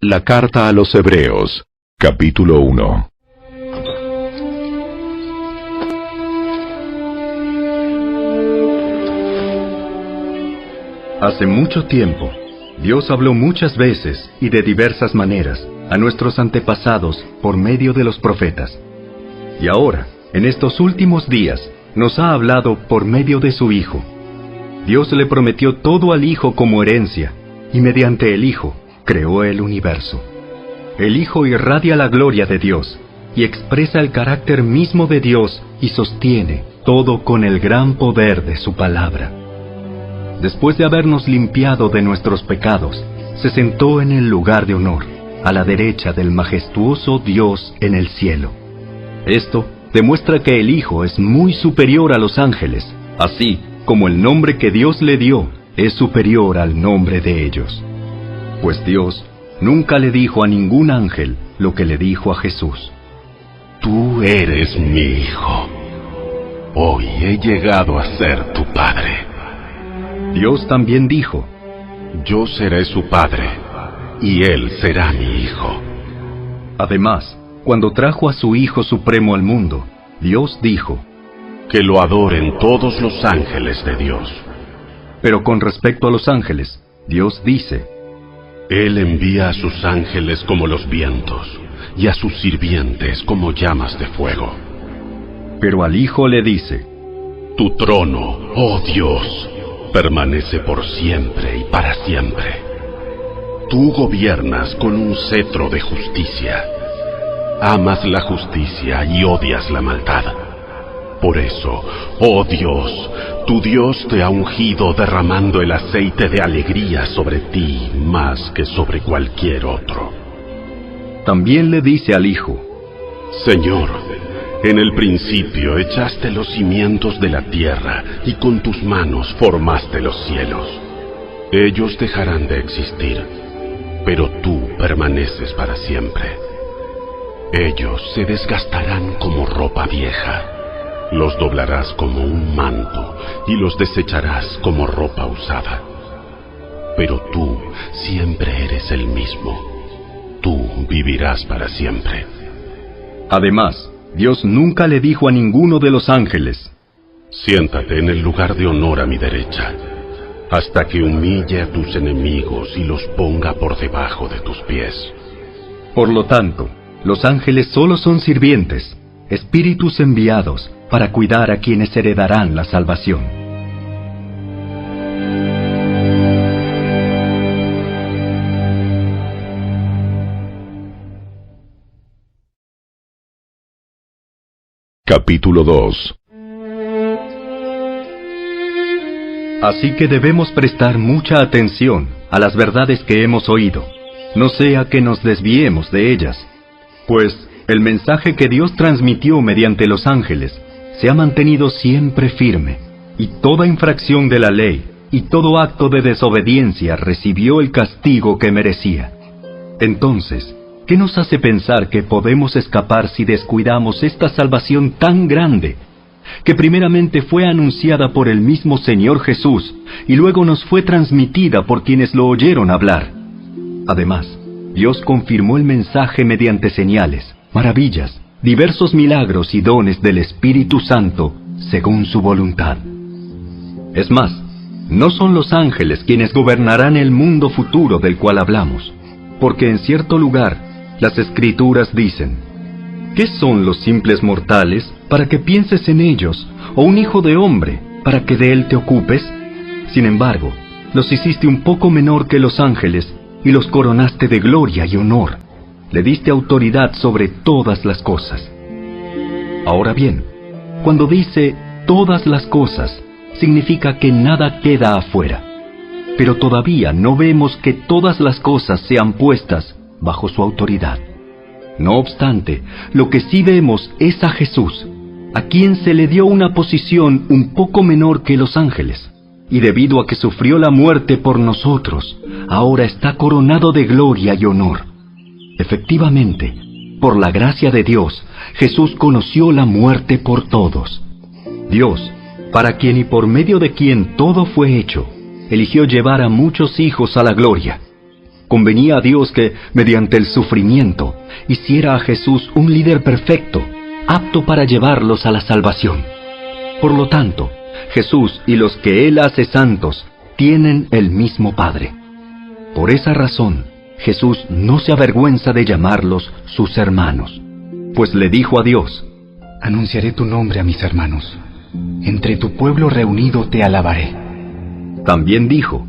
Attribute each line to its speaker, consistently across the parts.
Speaker 1: La carta a los Hebreos, capítulo 1.
Speaker 2: Hace mucho tiempo, Dios habló muchas veces y de diversas maneras a nuestros antepasados por medio de los profetas. Y ahora, en estos últimos días, nos ha hablado por medio de su Hijo. Dios le prometió todo al Hijo como herencia, y mediante el Hijo creó el universo. El Hijo irradia la gloria de Dios, y expresa el carácter mismo de Dios y sostiene todo con el gran poder de su palabra. Después de habernos limpiado de nuestros pecados, se sentó en el lugar de honor, a la derecha del majestuoso Dios en el cielo. Esto demuestra que el Hijo es muy superior a los ángeles, así como el nombre que Dios le dio es superior al nombre de ellos. Pues Dios nunca le dijo a ningún ángel lo que le dijo a Jesús.
Speaker 3: Tú eres mi Hijo. Hoy he llegado a ser tu Padre.
Speaker 2: Dios también dijo,
Speaker 3: Yo seré su Padre, y Él será mi Hijo.
Speaker 2: Además, cuando trajo a su Hijo Supremo al mundo, Dios dijo,
Speaker 3: Que lo adoren todos los ángeles de Dios.
Speaker 2: Pero con respecto a los ángeles, Dios dice,
Speaker 3: Él envía a sus ángeles como los vientos, y a sus sirvientes como llamas de fuego.
Speaker 2: Pero al Hijo le dice,
Speaker 3: Tu trono, oh Dios, permanece por siempre y para siempre. Tú gobiernas con un cetro de justicia. Amas la justicia y odias la maldad. Por eso, oh Dios, tu Dios te ha ungido derramando el aceite de alegría sobre ti más que sobre cualquier otro.
Speaker 2: También le dice al Hijo,
Speaker 3: Señor, en el principio echaste los cimientos de la tierra y con tus manos formaste los cielos. Ellos dejarán de existir, pero tú permaneces para siempre. Ellos se desgastarán como ropa vieja. Los doblarás como un manto y los desecharás como ropa usada. Pero tú siempre eres el mismo. Tú vivirás para siempre.
Speaker 2: Además, Dios nunca le dijo a ninguno de los ángeles,
Speaker 3: Siéntate en el lugar de honor a mi derecha, hasta que humille a tus enemigos y los ponga por debajo de tus pies.
Speaker 2: Por lo tanto, los ángeles solo son sirvientes, espíritus enviados para cuidar a quienes heredarán la salvación.
Speaker 1: Capítulo 2.
Speaker 2: Así que debemos prestar mucha atención a las verdades que hemos oído, no sea que nos desviemos de ellas, pues el mensaje que Dios transmitió mediante los ángeles se ha mantenido siempre firme, y toda infracción de la ley y todo acto de desobediencia recibió el castigo que merecía. Entonces, ¿qué nos hace pensar que podemos escapar si descuidamos esta salvación tan grande, que primeramente fue anunciada por el mismo Señor Jesús y luego nos fue transmitida por quienes lo oyeron hablar? Además, Dios confirmó el mensaje mediante señales, maravillas, diversos milagros y dones del Espíritu Santo, según su voluntad. Es más, no son los ángeles quienes gobernarán el mundo futuro del cual hablamos, porque en cierto lugar las Escrituras dicen, ¿qué son los simples mortales para que pienses en ellos, o un hijo de hombre para que de él te ocupes? Sin embargo, los hiciste un poco menor que los ángeles y los coronaste de gloria y honor. Le diste autoridad sobre todas las cosas. Ahora bien, cuando dice todas las cosas, significa que nada queda afuera. Pero todavía no vemos que todas las cosas sean puestas bajo su autoridad. No obstante, lo que sí vemos es a Jesús, a quien se le dio una posición un poco menor que los ángeles, y debido a que sufrió la muerte por nosotros, ahora está coronado de gloria y honor. Efectivamente, por la gracia de Dios, Jesús conoció la muerte por todos. Dios, para quien y por medio de quien todo fue hecho, eligió llevar a muchos hijos a la gloria. convenía a Dios que, mediante el sufrimiento, hiciera a Jesús un líder perfecto, apto para llevarlos a la salvación. Por lo tanto, Jesús y los que Él hace santos tienen el mismo Padre. Por esa razón, Jesús no se avergüenza de llamarlos sus hermanos, pues le dijo a Dios:
Speaker 4: Anunciaré tu nombre a mis hermanos. Entre tu pueblo reunido te alabaré.
Speaker 2: También dijo: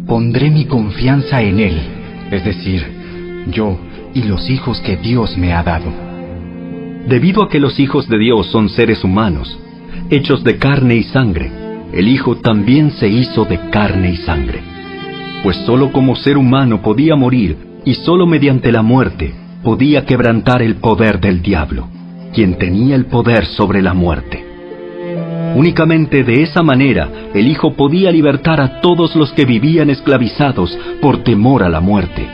Speaker 4: Pondré mi confianza en Él, es decir, yo y los hijos que Dios me ha dado.
Speaker 2: Debido a que los hijos de Dios son seres humanos, hechos de carne y sangre, el Hijo también se hizo de carne y sangre. Pues sólo como ser humano podía morir, y sólo mediante la muerte podía quebrantar el poder del diablo, quien tenía el poder sobre la muerte. Únicamente de esa manera el Hijo podía libertar a todos los que vivían esclavizados por temor a la muerte.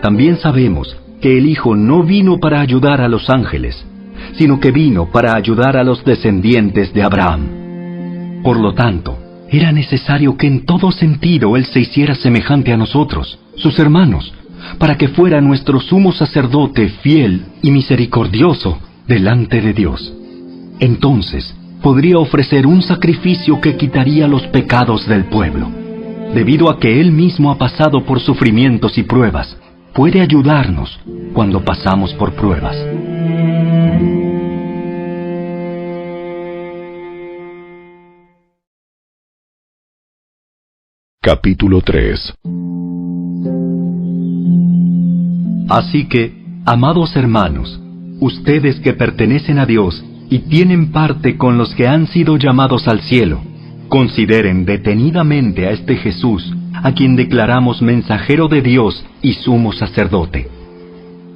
Speaker 2: También sabemos que el Hijo no vino para ayudar a los ángeles, sino que vino para ayudar a los descendientes de Abraham. Por lo tanto, era necesario que en todo sentido Él se hiciera semejante a nosotros, sus hermanos, para que fuera nuestro sumo sacerdote fiel y misericordioso delante de Dios. Entonces, podría ofrecer un sacrificio que quitaría los pecados del pueblo. Debido a que Él mismo ha pasado por sufrimientos y pruebas, puede ayudarnos cuando pasamos por pruebas.
Speaker 1: Capítulo 3.
Speaker 2: Así que, amados hermanos, ustedes que pertenecen a Dios y tienen parte con los que han sido llamados al cielo, consideren detenidamente a este Jesús, a quien declaramos mensajero de Dios y sumo sacerdote.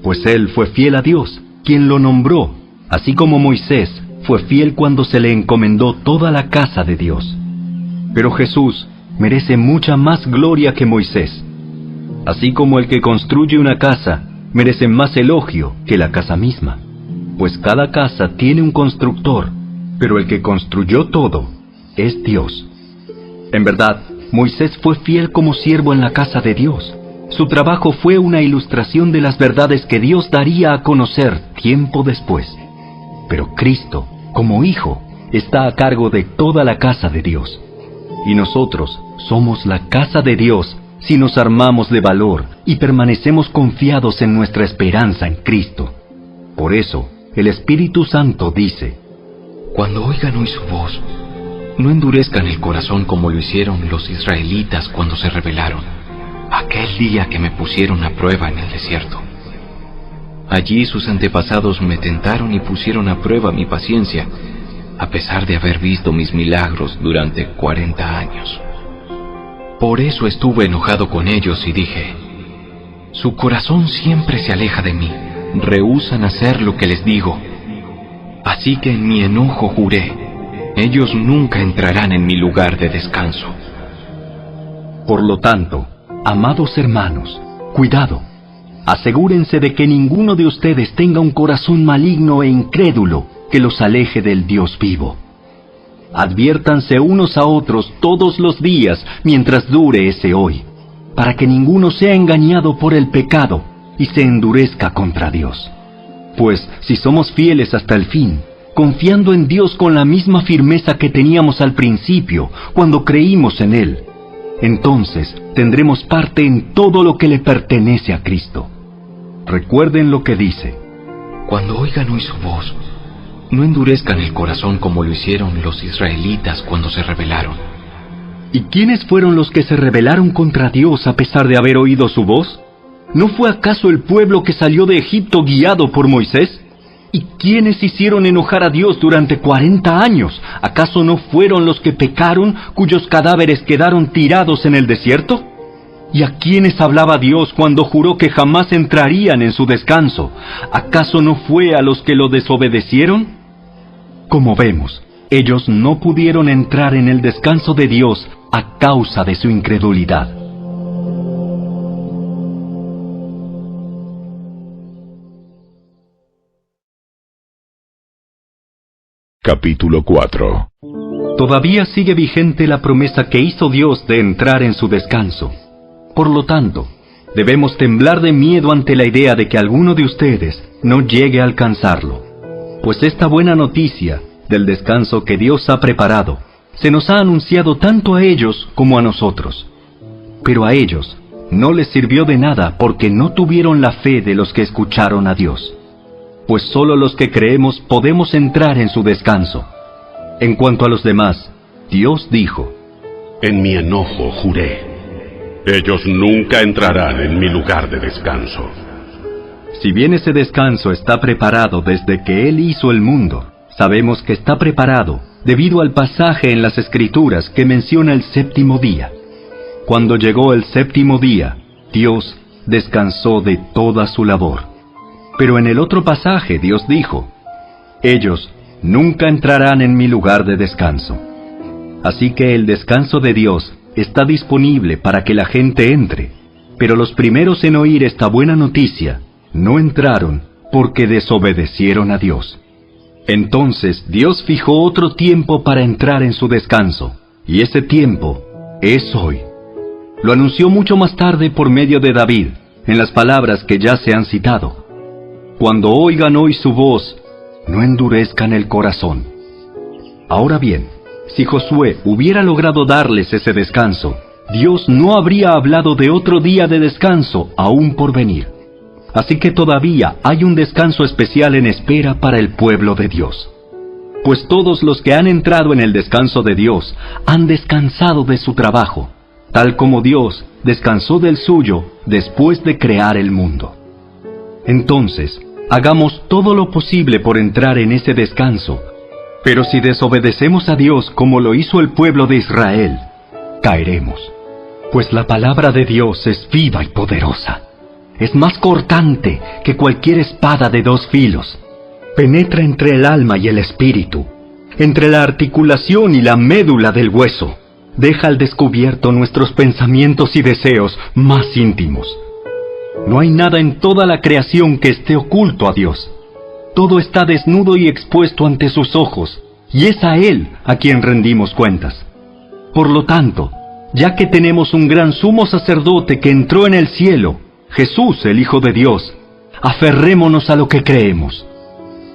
Speaker 2: Pues Él fue fiel a Dios, quien lo nombró, así como Moisés fue fiel cuando se le encomendó toda la casa de Dios. Pero Jesús merece mucha más gloria que Moisés. Así como el que construye una casa merece más elogio que la casa misma, pues cada casa tiene un constructor, pero el que construyó todo es Dios. En verdad, Moisés fue fiel como siervo en la casa de Dios. Su trabajo fue una ilustración de las verdades que Dios daría a conocer tiempo después. Pero Cristo, como Hijo, está a cargo de toda la casa de Dios. Y nosotros somos la casa de Dios si nos armamos de valor y permanecemos confiados en nuestra esperanza en Cristo. Por eso, el Espíritu Santo dice:
Speaker 5: Cuando oigan hoy su voz, no endurezcan el corazón como lo hicieron los israelitas cuando se rebelaron, aquel día que me pusieron a prueba en el desierto. Allí sus antepasados me tentaron y pusieron a prueba mi paciencia, a pesar de haber visto mis milagros durante 40 años. Por eso estuve enojado con ellos y dije: su corazón siempre se aleja de mí, rehúsan hacer lo que les digo. Así que en mi enojo juré: ellos nunca entrarán en mi lugar de descanso.
Speaker 2: Por lo tanto, amados hermanos, cuidado. Asegúrense de que ninguno de ustedes tenga un corazón maligno e incrédulo que los aleje del Dios vivo. Adviértanse unos a otros todos los días mientras dure ese hoy, para que ninguno sea engañado por el pecado y se endurezca contra Dios. Pues si somos fieles hasta el fin, confiando en Dios con la misma firmeza que teníamos al principio, cuando creímos en Él, entonces tendremos parte en todo lo que le pertenece a Cristo. Recuerden lo que dice:
Speaker 5: Cuando oigan hoy su voz, no endurezcan el corazón como lo hicieron los israelitas cuando se rebelaron.
Speaker 2: ¿Y quiénes fueron los que se rebelaron contra Dios a pesar de haber oído su voz? ¿No fue acaso el pueblo que salió de Egipto guiado por Moisés? ¿Y quiénes hicieron enojar a Dios durante 40 años? ¿Acaso no fueron los que pecaron, cuyos cadáveres quedaron tirados en el desierto? ¿Y a quiénes hablaba Dios cuando juró que jamás entrarían en su descanso? ¿Acaso no fue a los que lo desobedecieron? Como vemos, ellos no pudieron entrar en el descanso de Dios a causa de su incredulidad.
Speaker 1: Capítulo 4.
Speaker 2: Todavía sigue vigente la promesa que hizo Dios de entrar en su descanso. Por lo tanto, Debemos temblar de miedo ante la idea de que alguno de ustedes no llegue a alcanzarlo. Pues esta buena noticia del descanso que Dios ha preparado se nos ha anunciado tanto a ellos como a nosotros. Pero a ellos no les sirvió de nada porque no tuvieron la fe de los que escucharon a Dios. Pues solo los que creemos podemos entrar en su descanso. En cuanto a los demás, Dios dijo:
Speaker 3: En mi enojo juré, ellos nunca entrarán en mi lugar de descanso.
Speaker 2: Si bien ese descanso está preparado desde que Él hizo el mundo, sabemos que está preparado debido al pasaje en las Escrituras que menciona el séptimo día. Cuando llegó el séptimo día, Dios descansó de toda su labor. Pero en el otro pasaje Dios dijo: ellos nunca entrarán en mi lugar de descanso. Así que el descanso de Dios está disponible para que la gente entre, pero los primeros en oír esta buena noticia no entraron porque desobedecieron a Dios. Entonces Dios fijó otro tiempo para entrar en su descanso, y ese tiempo es hoy. Lo anunció mucho más tarde por medio de David, en las palabras que ya se han citado: Cuando oigan hoy su voz, no endurezcan el corazón. Ahora bien, si Josué hubiera logrado darles ese descanso, Dios no habría hablado de otro día de descanso aún por venir. Así que todavía hay un descanso especial en espera para el pueblo de Dios. Pues todos los que han entrado en el descanso de Dios han descansado de su trabajo, tal como Dios descansó del suyo después de crear el mundo. Entonces, hagamos todo lo posible por entrar en ese descanso. Pero si desobedecemos a Dios como lo hizo el pueblo de Israel, caeremos. Pues la palabra de Dios es viva y poderosa. Es más cortante que cualquier espada de dos filos. Penetra entre el alma y el espíritu, entre la articulación y la médula del hueso. Deja al descubierto nuestros pensamientos y deseos más íntimos. No hay nada en toda la creación que esté oculto a Dios. Todo está desnudo y expuesto ante sus ojos, y es a Él a quien rendimos cuentas. Por lo tanto, ya que tenemos un gran sumo sacerdote que entró en el cielo, Jesús, el Hijo de Dios, aferrémonos a lo que creemos.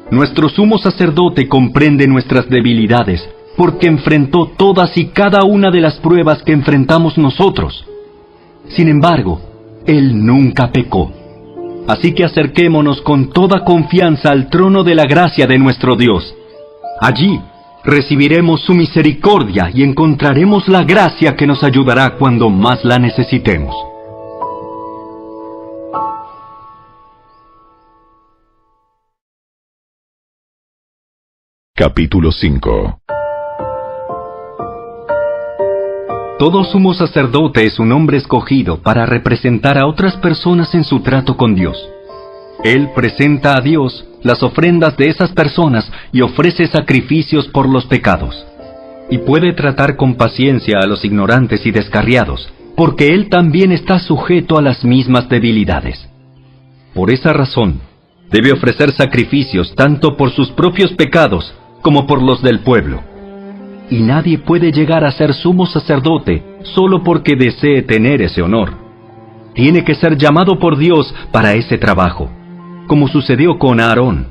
Speaker 2: Nuestro sumo sacerdote comprende nuestras debilidades, porque enfrentó todas y cada una de las pruebas que enfrentamos nosotros. Sin embargo, Él nunca pecó. Así que acerquémonos con toda confianza al trono de la gracia de nuestro Dios. Allí recibiremos su misericordia y encontraremos la gracia que nos ayudará cuando más la necesitemos.
Speaker 1: Capítulo 5.
Speaker 2: Todo sumo sacerdote es un hombre escogido para representar a otras personas en su trato con Dios. Él presenta a Dios las ofrendas de esas personas y ofrece sacrificios por los pecados. Y puede tratar con paciencia a los ignorantes y descarriados, porque él también está sujeto a las mismas debilidades. Por esa razón, debe ofrecer sacrificios tanto por sus propios pecados como por los del pueblo. Y nadie puede llegar a ser sumo sacerdote solo porque desee tener ese honor. Tiene que ser llamado por Dios para ese trabajo, como sucedió con Aarón.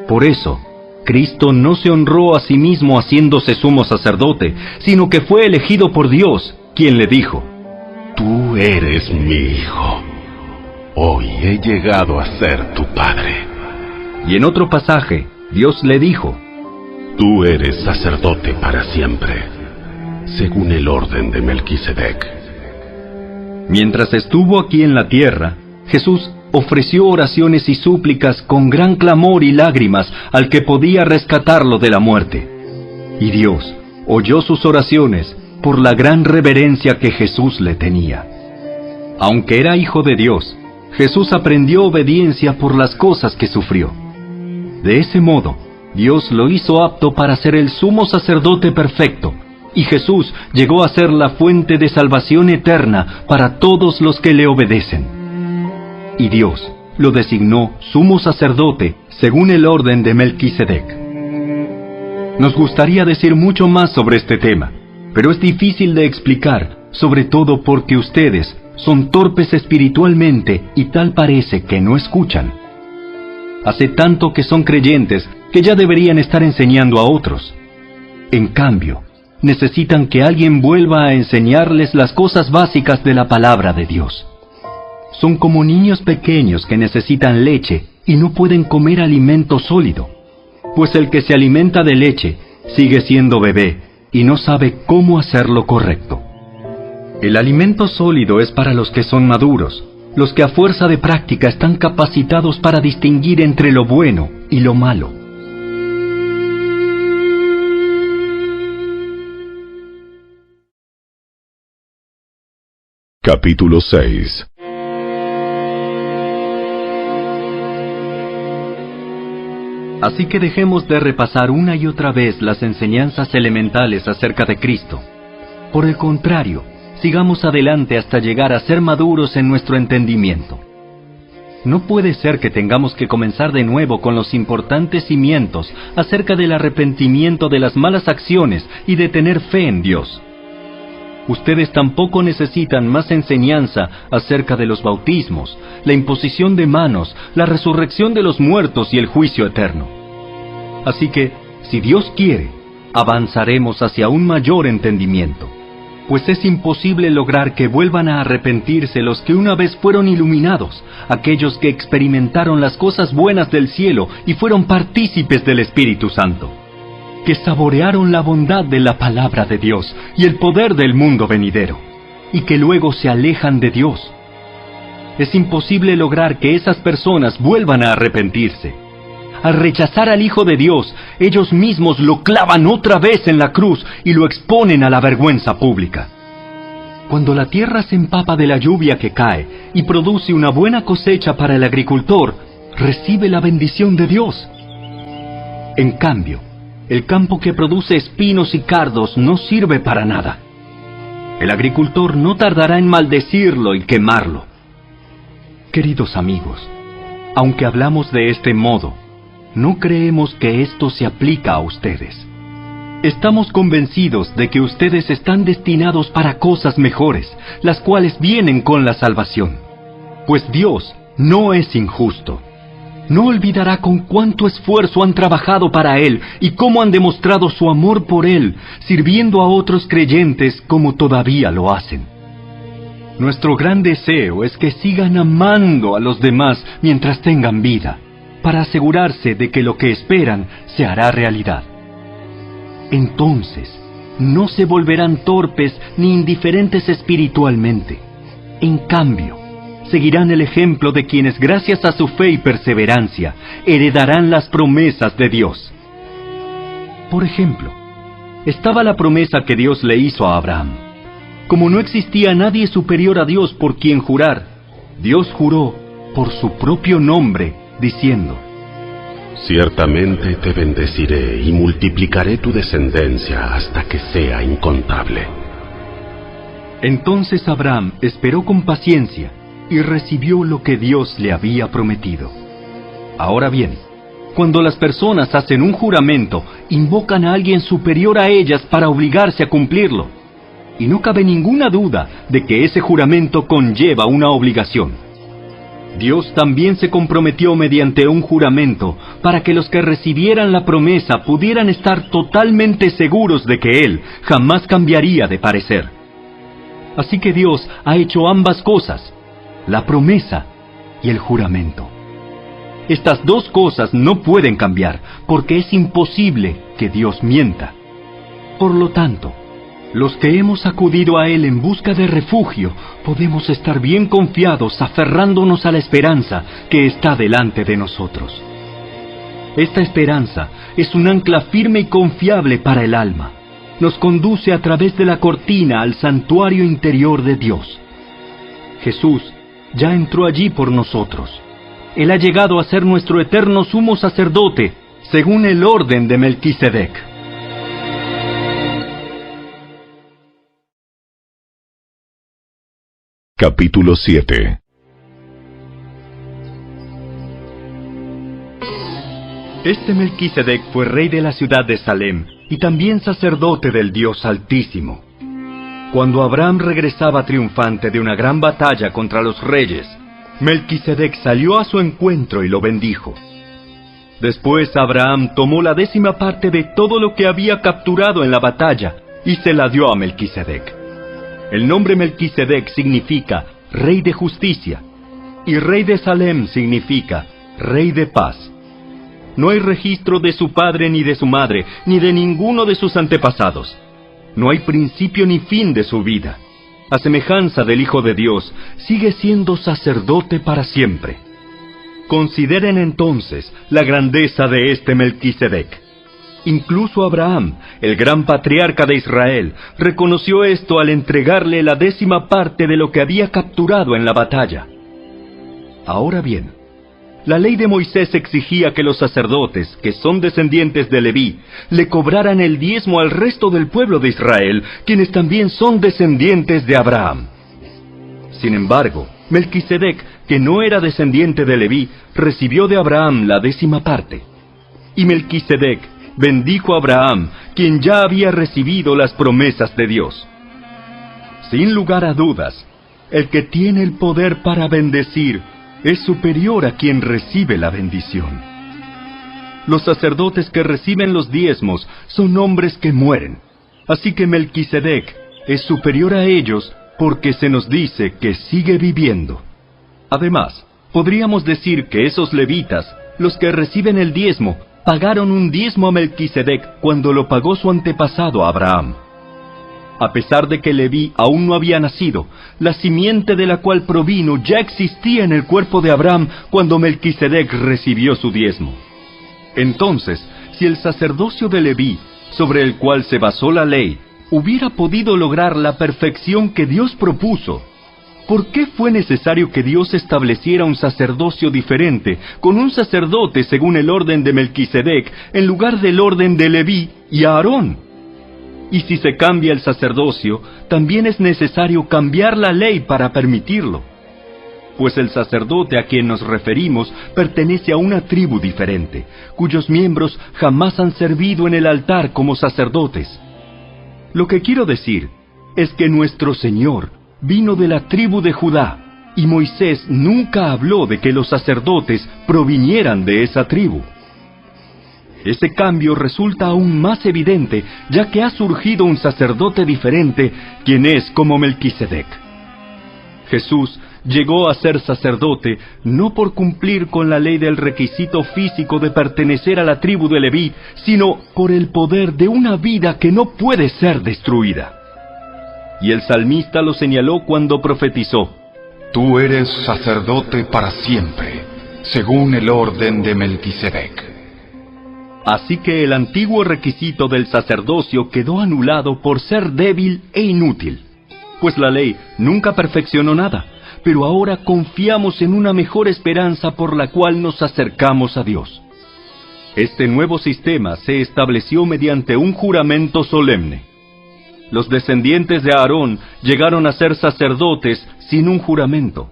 Speaker 2: Por eso, Cristo no se honró a sí mismo haciéndose sumo sacerdote, sino que fue elegido por Dios, quien le dijo:
Speaker 3: Tú eres mi hijo. Hoy he llegado a ser tu padre.
Speaker 2: Y en otro pasaje, Dios le dijo:
Speaker 3: Tú eres sacerdote para siempre, según el orden de Melquisedec.
Speaker 2: Mientras estuvo aquí en la tierra, Jesús ofreció oraciones y súplicas con gran clamor y lágrimas al que podía rescatarlo de la muerte. Y Dios oyó sus oraciones por la gran reverencia que Jesús le tenía. Aunque era hijo de Dios, Jesús aprendió obediencia por las cosas que sufrió. De ese modo, Dios lo hizo apto para ser el sumo sacerdote perfecto, y Jesús llegó a ser la fuente de salvación eterna para todos los que le obedecen. Y Dios lo designó sumo sacerdote según el orden de Melquisedec. Nos gustaría decir mucho más sobre este tema, pero es difícil de explicar, sobre todo porque ustedes Son torpes espiritualmente y tal parece que no escuchan. Hace tanto que son creyentes que ya deberían estar enseñando a otros. En cambio, necesitan que alguien vuelva a enseñarles las cosas básicas de la palabra de Dios. Son como niños pequeños que necesitan leche y no pueden comer alimento sólido, pues el que se alimenta de leche sigue siendo bebé y no sabe cómo hacer lo correcto. El alimento sólido es para los que son maduros, los que a fuerza de práctica están capacitados para distinguir entre lo bueno y lo malo.
Speaker 1: Capítulo 6.
Speaker 2: Así que dejemos de repasar una y otra vez las enseñanzas elementales acerca de Cristo. Por el contrario, sigamos adelante hasta llegar a ser maduros en nuestro entendimiento. No puede ser que tengamos que comenzar de nuevo con los importantes cimientos acerca del arrepentimiento de las malas acciones y de tener fe en Dios. Ustedes tampoco necesitan más enseñanza acerca de los bautismos, la imposición de manos, la resurrección de los muertos y el juicio eterno. Así que, si Dios quiere, avanzaremos hacia un mayor entendimiento, pues es imposible lograr que vuelvan a arrepentirse los que una vez fueron iluminados, aquellos que experimentaron las cosas buenas del cielo y fueron partícipes del Espíritu Santo, que saborearon la bondad de la palabra de Dios y el poder del mundo venidero, y que luego se alejan de Dios. Es imposible lograr que esas personas vuelvan a arrepentirse. Al rechazar al Hijo de Dios, ellos mismos lo clavan otra vez en la cruz y lo exponen a la vergüenza pública. Cuando la tierra se empapa de la lluvia que cae y produce una buena cosecha para el agricultor, recibe la bendición de Dios. En cambio, el campo que produce espinos y cardos no sirve para nada. El agricultor no tardará en maldecirlo y quemarlo. Queridos amigos, aunque hablamos de este modo, no creemos que esto se aplica a ustedes. Estamos convencidos de que ustedes están destinados para cosas mejores, las cuales vienen con la salvación. Pues Dios no es injusto. No olvidará con cuánto esfuerzo han trabajado para Él y cómo han demostrado su amor por Él, sirviendo a otros creyentes como todavía lo hacen. Nuestro gran deseo es que sigan amando a los demás mientras tengan vida, para asegurarse de que lo que esperan se hará realidad. Entonces, no se volverán torpes ni indiferentes espiritualmente. En cambio, seguirán el ejemplo de quienes gracias a su fe y perseverancia heredarán las promesas de Dios. Por ejemplo, estaba la promesa que Dios le hizo a Abraham. Como no existía nadie superior a Dios por quien jurar, Dios juró por su propio nombre, diciendo:
Speaker 3: Ciertamente te bendeciré y multiplicaré tu descendencia hasta que sea incontable.
Speaker 2: Entonces Abraham esperó con paciencia y recibió lo que Dios le había prometido. Ahora bien, cuando las personas hacen un juramento, invocan a alguien superior a ellas para obligarse a cumplirlo. Y no cabe ninguna duda de que ese juramento conlleva una obligación. Dios también se comprometió mediante un juramento para que los que recibieran la promesa pudieran estar totalmente seguros de que Él jamás cambiaría de parecer. Así que Dios ha hecho ambas cosas, la promesa y el juramento. Estas dos cosas no pueden cambiar, porque es imposible que Dios mienta. Por lo tanto, los que hemos acudido a Él en busca de refugio, podemos estar bien confiados aferrándonos a la esperanza que está delante de nosotros. Esta esperanza es un ancla firme y confiable para el alma. Nos conduce a través de la cortina al santuario interior de Dios. Jesús ya entró allí por nosotros. Él ha llegado a ser nuestro eterno sumo sacerdote, según el orden de Melquisedec.
Speaker 1: Capítulo 7.
Speaker 2: Este Melquisedec fue rey de la ciudad de Salem y también sacerdote del Dios Altísimo. Cuando Abraham regresaba triunfante de una gran batalla contra los reyes, Melquisedec salió a su encuentro y lo bendijo. Después Abraham tomó la 10ª parte de todo lo que había capturado en la batalla y se la dio a Melquisedec. El nombre Melquisedec significa Rey de Justicia, y Rey de Salem significa Rey de Paz. No hay registro de su padre ni de su madre, ni de ninguno de sus antepasados. No hay principio ni fin de su vida. A semejanza del Hijo de Dios, sigue siendo sacerdote para siempre. Consideren entonces la grandeza de este Melquisedec. Incluso Abraham, el gran patriarca de Israel, reconoció esto al entregarle la 10ª parte de lo que había capturado en la batalla. Ahora bien, la ley de Moisés exigía que los sacerdotes, que son descendientes de Leví, le cobraran el diezmo al resto del pueblo de Israel, quienes también son descendientes de Abraham. Sin embargo, Melquisedec, que no era descendiente de Leví, recibió de Abraham la 10ª parte. Y Melquisedec bendijo a Abraham, quien ya había recibido las promesas de Dios. Sin lugar a dudas, el que tiene el poder para bendecir es superior a quien recibe la bendición. Los sacerdotes que reciben los diezmos son hombres que mueren, así que Melquisedec es superior a ellos porque se nos dice que sigue viviendo. Además, podríamos decir que esos levitas, los que reciben el diezmo, pagaron un diezmo a Melquisedec cuando lo pagó su antepasado Abraham. A pesar de que Leví aún no había nacido, la simiente de la cual provino ya existía en el cuerpo de Abraham cuando Melquisedec recibió su diezmo. Entonces, si el sacerdocio de Leví, sobre el cual se basó la ley, hubiera podido lograr la perfección que Dios propuso, ¿por qué fue necesario que Dios estableciera un sacerdocio diferente, con un sacerdote según el orden de Melquisedec, en lugar del orden de Leví y Aarón? Y si se cambia el sacerdocio, también es necesario cambiar la ley para permitirlo. Pues el sacerdote a quien nos referimos pertenece a una tribu diferente, cuyos miembros jamás han servido en el altar como sacerdotes. Lo que quiero decir es que nuestro Señor vino de la tribu de Judá, y Moisés nunca habló de que los sacerdotes provinieran de esa tribu. Ese cambio resulta aún más evidente, ya que ha surgido un sacerdote diferente, quien es como Melquisedec. Jesús llegó a ser sacerdote no por cumplir con la ley del requisito físico de pertenecer a la tribu de Leví, sino por el poder de una vida que no puede ser destruida. Y el salmista lo señaló cuando profetizó:
Speaker 4: Tú eres sacerdote para siempre, según el orden de Melquisedec.
Speaker 2: Así que el antiguo requisito del sacerdocio quedó anulado por ser débil e inútil, pues la ley nunca perfeccionó nada, pero ahora confiamos en una mejor esperanza por la cual nos acercamos a Dios. Este nuevo sistema se estableció mediante un juramento solemne. Los descendientes de Aarón llegaron a ser sacerdotes sin un juramento,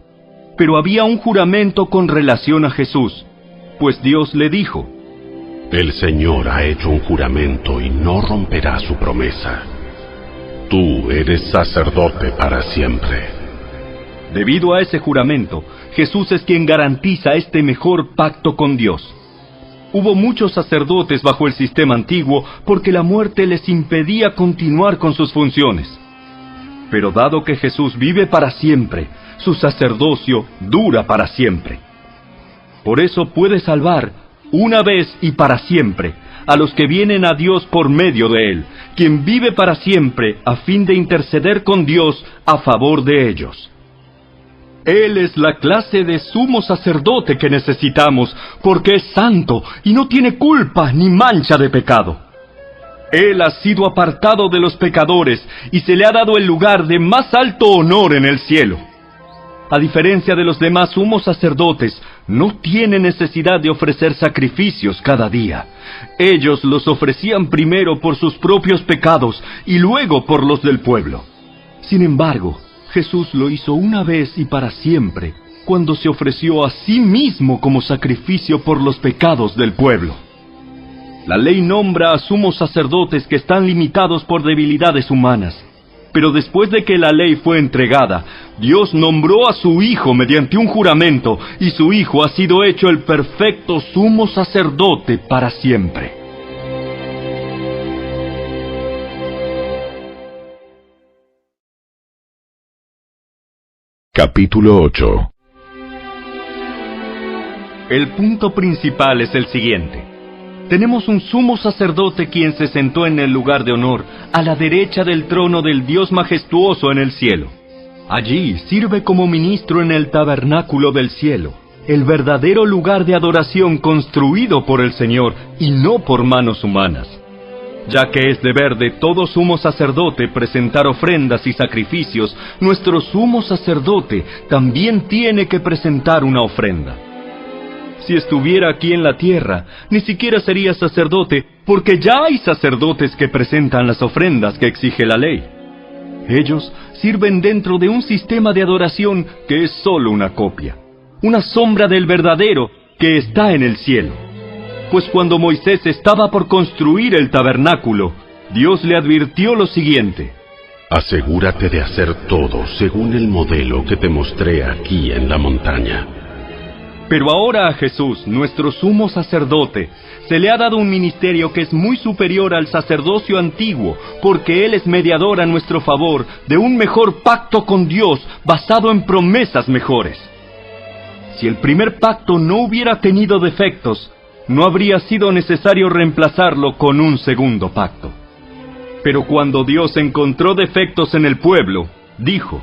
Speaker 2: pero había un juramento con relación a Jesús, pues Dios le dijo:
Speaker 3: El Señor ha hecho un juramento y no romperá su promesa. Tú eres sacerdote para siempre.
Speaker 2: Debido a ese juramento, Jesús es quien garantiza este mejor pacto con Dios. Hubo muchos sacerdotes bajo el sistema antiguo porque la muerte les impedía continuar con sus funciones. Pero dado que Jesús vive para siempre, su sacerdocio dura para siempre. Por eso puede salvar, una vez y para siempre, a los que vienen a Dios por medio de Él, quien vive para siempre a fin de interceder con Dios a favor de ellos. Él es la clase de sumo sacerdote que necesitamos, porque es santo y no tiene culpa ni mancha de pecado. Él ha sido apartado de los pecadores y se le ha dado el lugar de más alto honor en el cielo. A diferencia de los demás sumos sacerdotes, no tiene necesidad de ofrecer sacrificios cada día. Ellos los ofrecían primero por sus propios pecados y luego por los del pueblo. Sin embargo, Jesús lo hizo una vez y para siempre, cuando se ofreció a sí mismo como sacrificio por los pecados del pueblo. La ley nombra a sumos sacerdotes que están limitados por debilidades humanas, Pero después de que la ley fue entregada, Dios nombró a su Hijo mediante un juramento, y su Hijo ha sido hecho el perfecto sumo sacerdote para siempre.
Speaker 1: Capítulo 8.
Speaker 2: El punto principal es el siguiente. Tenemos un sumo sacerdote quien se sentó en el lugar de honor, a la derecha del trono del Dios majestuoso en el cielo. Allí sirve como ministro en el tabernáculo del cielo, el verdadero lugar de adoración construido por el Señor y no por manos humanas. Ya que es deber de todo sumo sacerdote presentar ofrendas y sacrificios, nuestro sumo sacerdote también tiene que presentar una ofrenda. Si estuviera aquí en la tierra, ni siquiera sería sacerdote, porque ya hay sacerdotes que presentan las ofrendas que exige la ley. Ellos sirven dentro de un sistema de adoración que es solo una copia, una sombra del verdadero que está en el cielo. Pues cuando Moisés estaba por construir el tabernáculo, Dios le advirtió lo siguiente:
Speaker 3: asegúrate de hacer todo según el modelo que te mostré aquí en la montaña.
Speaker 2: Pero ahora a Jesús, nuestro sumo sacerdote, se le ha dado un ministerio que es muy superior al sacerdocio antiguo, porque Él es mediador a nuestro favor de un mejor pacto con Dios basado en promesas mejores. Si el primer pacto no hubiera tenido defectos, no habría sido necesario reemplazarlo con un segundo pacto. Pero cuando Dios encontró defectos en el pueblo, dijo: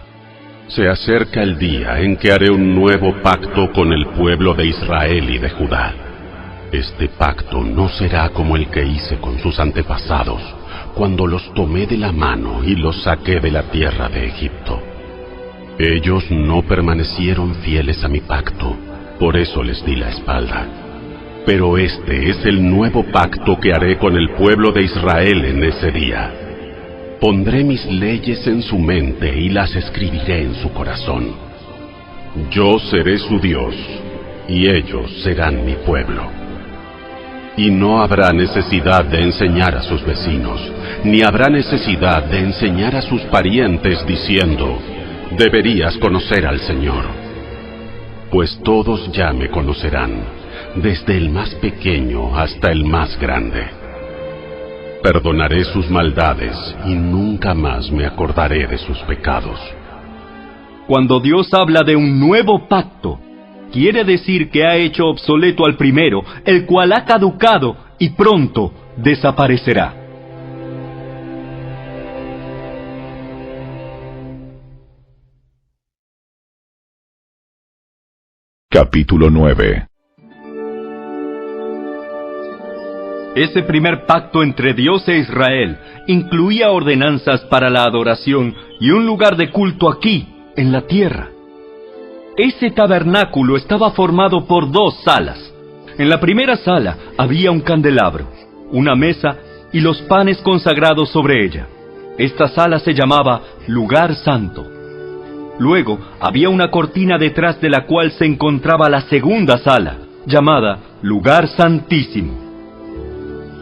Speaker 3: se acerca el día en que haré un nuevo pacto con el pueblo de Israel y de Judá. Este pacto no será como el que hice con sus antepasados, cuando los tomé de la mano y los saqué de la tierra de Egipto. Ellos no permanecieron fieles a mi pacto, por eso les di la espalda. Pero este es el nuevo pacto que haré con el pueblo de Israel en ese día. Pondré mis leyes en su mente y las escribiré en su corazón. Yo seré su Dios, y ellos serán mi pueblo. Y no habrá necesidad de enseñar a sus vecinos, ni habrá necesidad de enseñar a sus parientes diciendo: deberías conocer al Señor. Pues todos ya me conocerán, desde el más pequeño hasta el más grande. Perdonaré sus maldades y nunca más me acordaré de sus pecados.
Speaker 2: Cuando Dios habla de un nuevo pacto, quiere decir que ha hecho obsoleto al primero, el cual ha caducado y pronto desaparecerá.
Speaker 1: Capítulo 9.
Speaker 2: Ese primer pacto entre Dios e Israel incluía ordenanzas para la adoración y un lugar de culto aquí, en la tierra. Ese tabernáculo estaba formado por 2 salas. En la primera sala había un candelabro, una mesa y los panes consagrados sobre ella. Esta sala se llamaba Lugar Santo. Luego había una cortina detrás de la cual se encontraba la segunda sala, llamada Lugar Santísimo.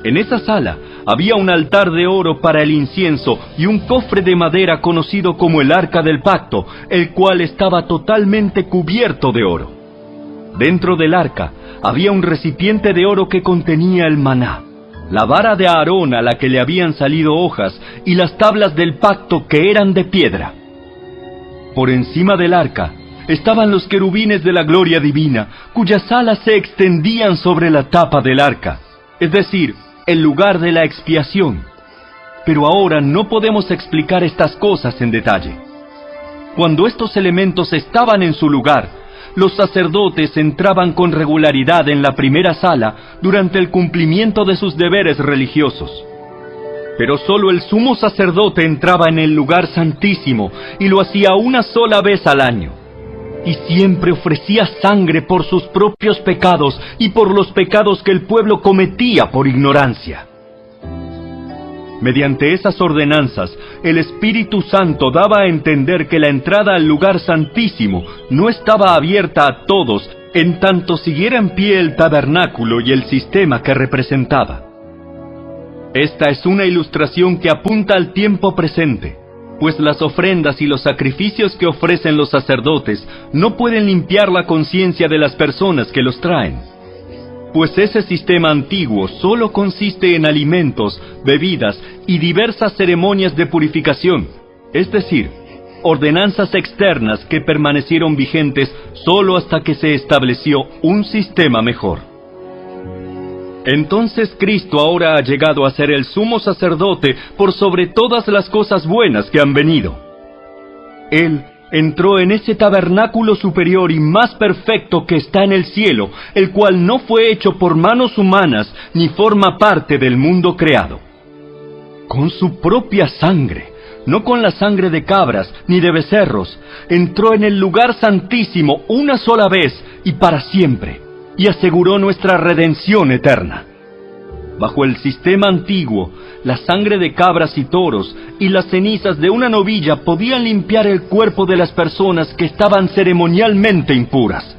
Speaker 2: En esa sala había un altar de oro para el incienso y un cofre de madera conocido como el Arca del Pacto, el cual estaba totalmente cubierto de oro. Dentro del arca había un recipiente de oro que contenía el maná, la vara de Aarón a la que le habían salido hojas y las tablas del pacto que eran de piedra. Por encima del arca estaban los querubines de la gloria divina, cuyas alas se extendían sobre la tapa del arca, es decir, el lugar de la expiación. Pero ahora no podemos explicar estas cosas en detalle. Cuando estos elementos estaban en su lugar, los sacerdotes entraban con regularidad en la primera sala durante el cumplimiento de sus deberes religiosos. Pero solo el sumo sacerdote entraba en el lugar santísimo y lo hacía una sola vez al año. Y siempre ofrecía sangre por sus propios pecados y por los pecados que el pueblo cometía por ignorancia. Mediante esas ordenanzas, el Espíritu Santo daba a entender que la entrada al lugar santísimo no estaba abierta a todos, en tanto siguiera en pie el tabernáculo y el sistema que representaba. Esta es una ilustración que apunta al tiempo presente. pues las ofrendas y los sacrificios que ofrecen los sacerdotes no pueden limpiar la conciencia de las personas que los traen. Pues ese sistema antiguo solo consiste en alimentos, bebidas y diversas ceremonias de purificación, es decir, ordenanzas externas que permanecieron vigentes solo hasta que se estableció un sistema mejor. Entonces Cristo ahora ha llegado a ser el sumo sacerdote por sobre todas las cosas buenas que han venido. Él entró en ese tabernáculo superior y más perfecto que está en el cielo, el cual no fue hecho por manos humanas ni forma parte del mundo creado. Con su propia sangre, no con la sangre de cabras ni de becerros, entró en el lugar santísimo una sola vez y para siempre, y aseguró nuestra redención eterna. Bajo el sistema antiguo, la sangre de cabras y toros y las cenizas de una novilla podían limpiar el cuerpo de las personas que estaban ceremonialmente impuras.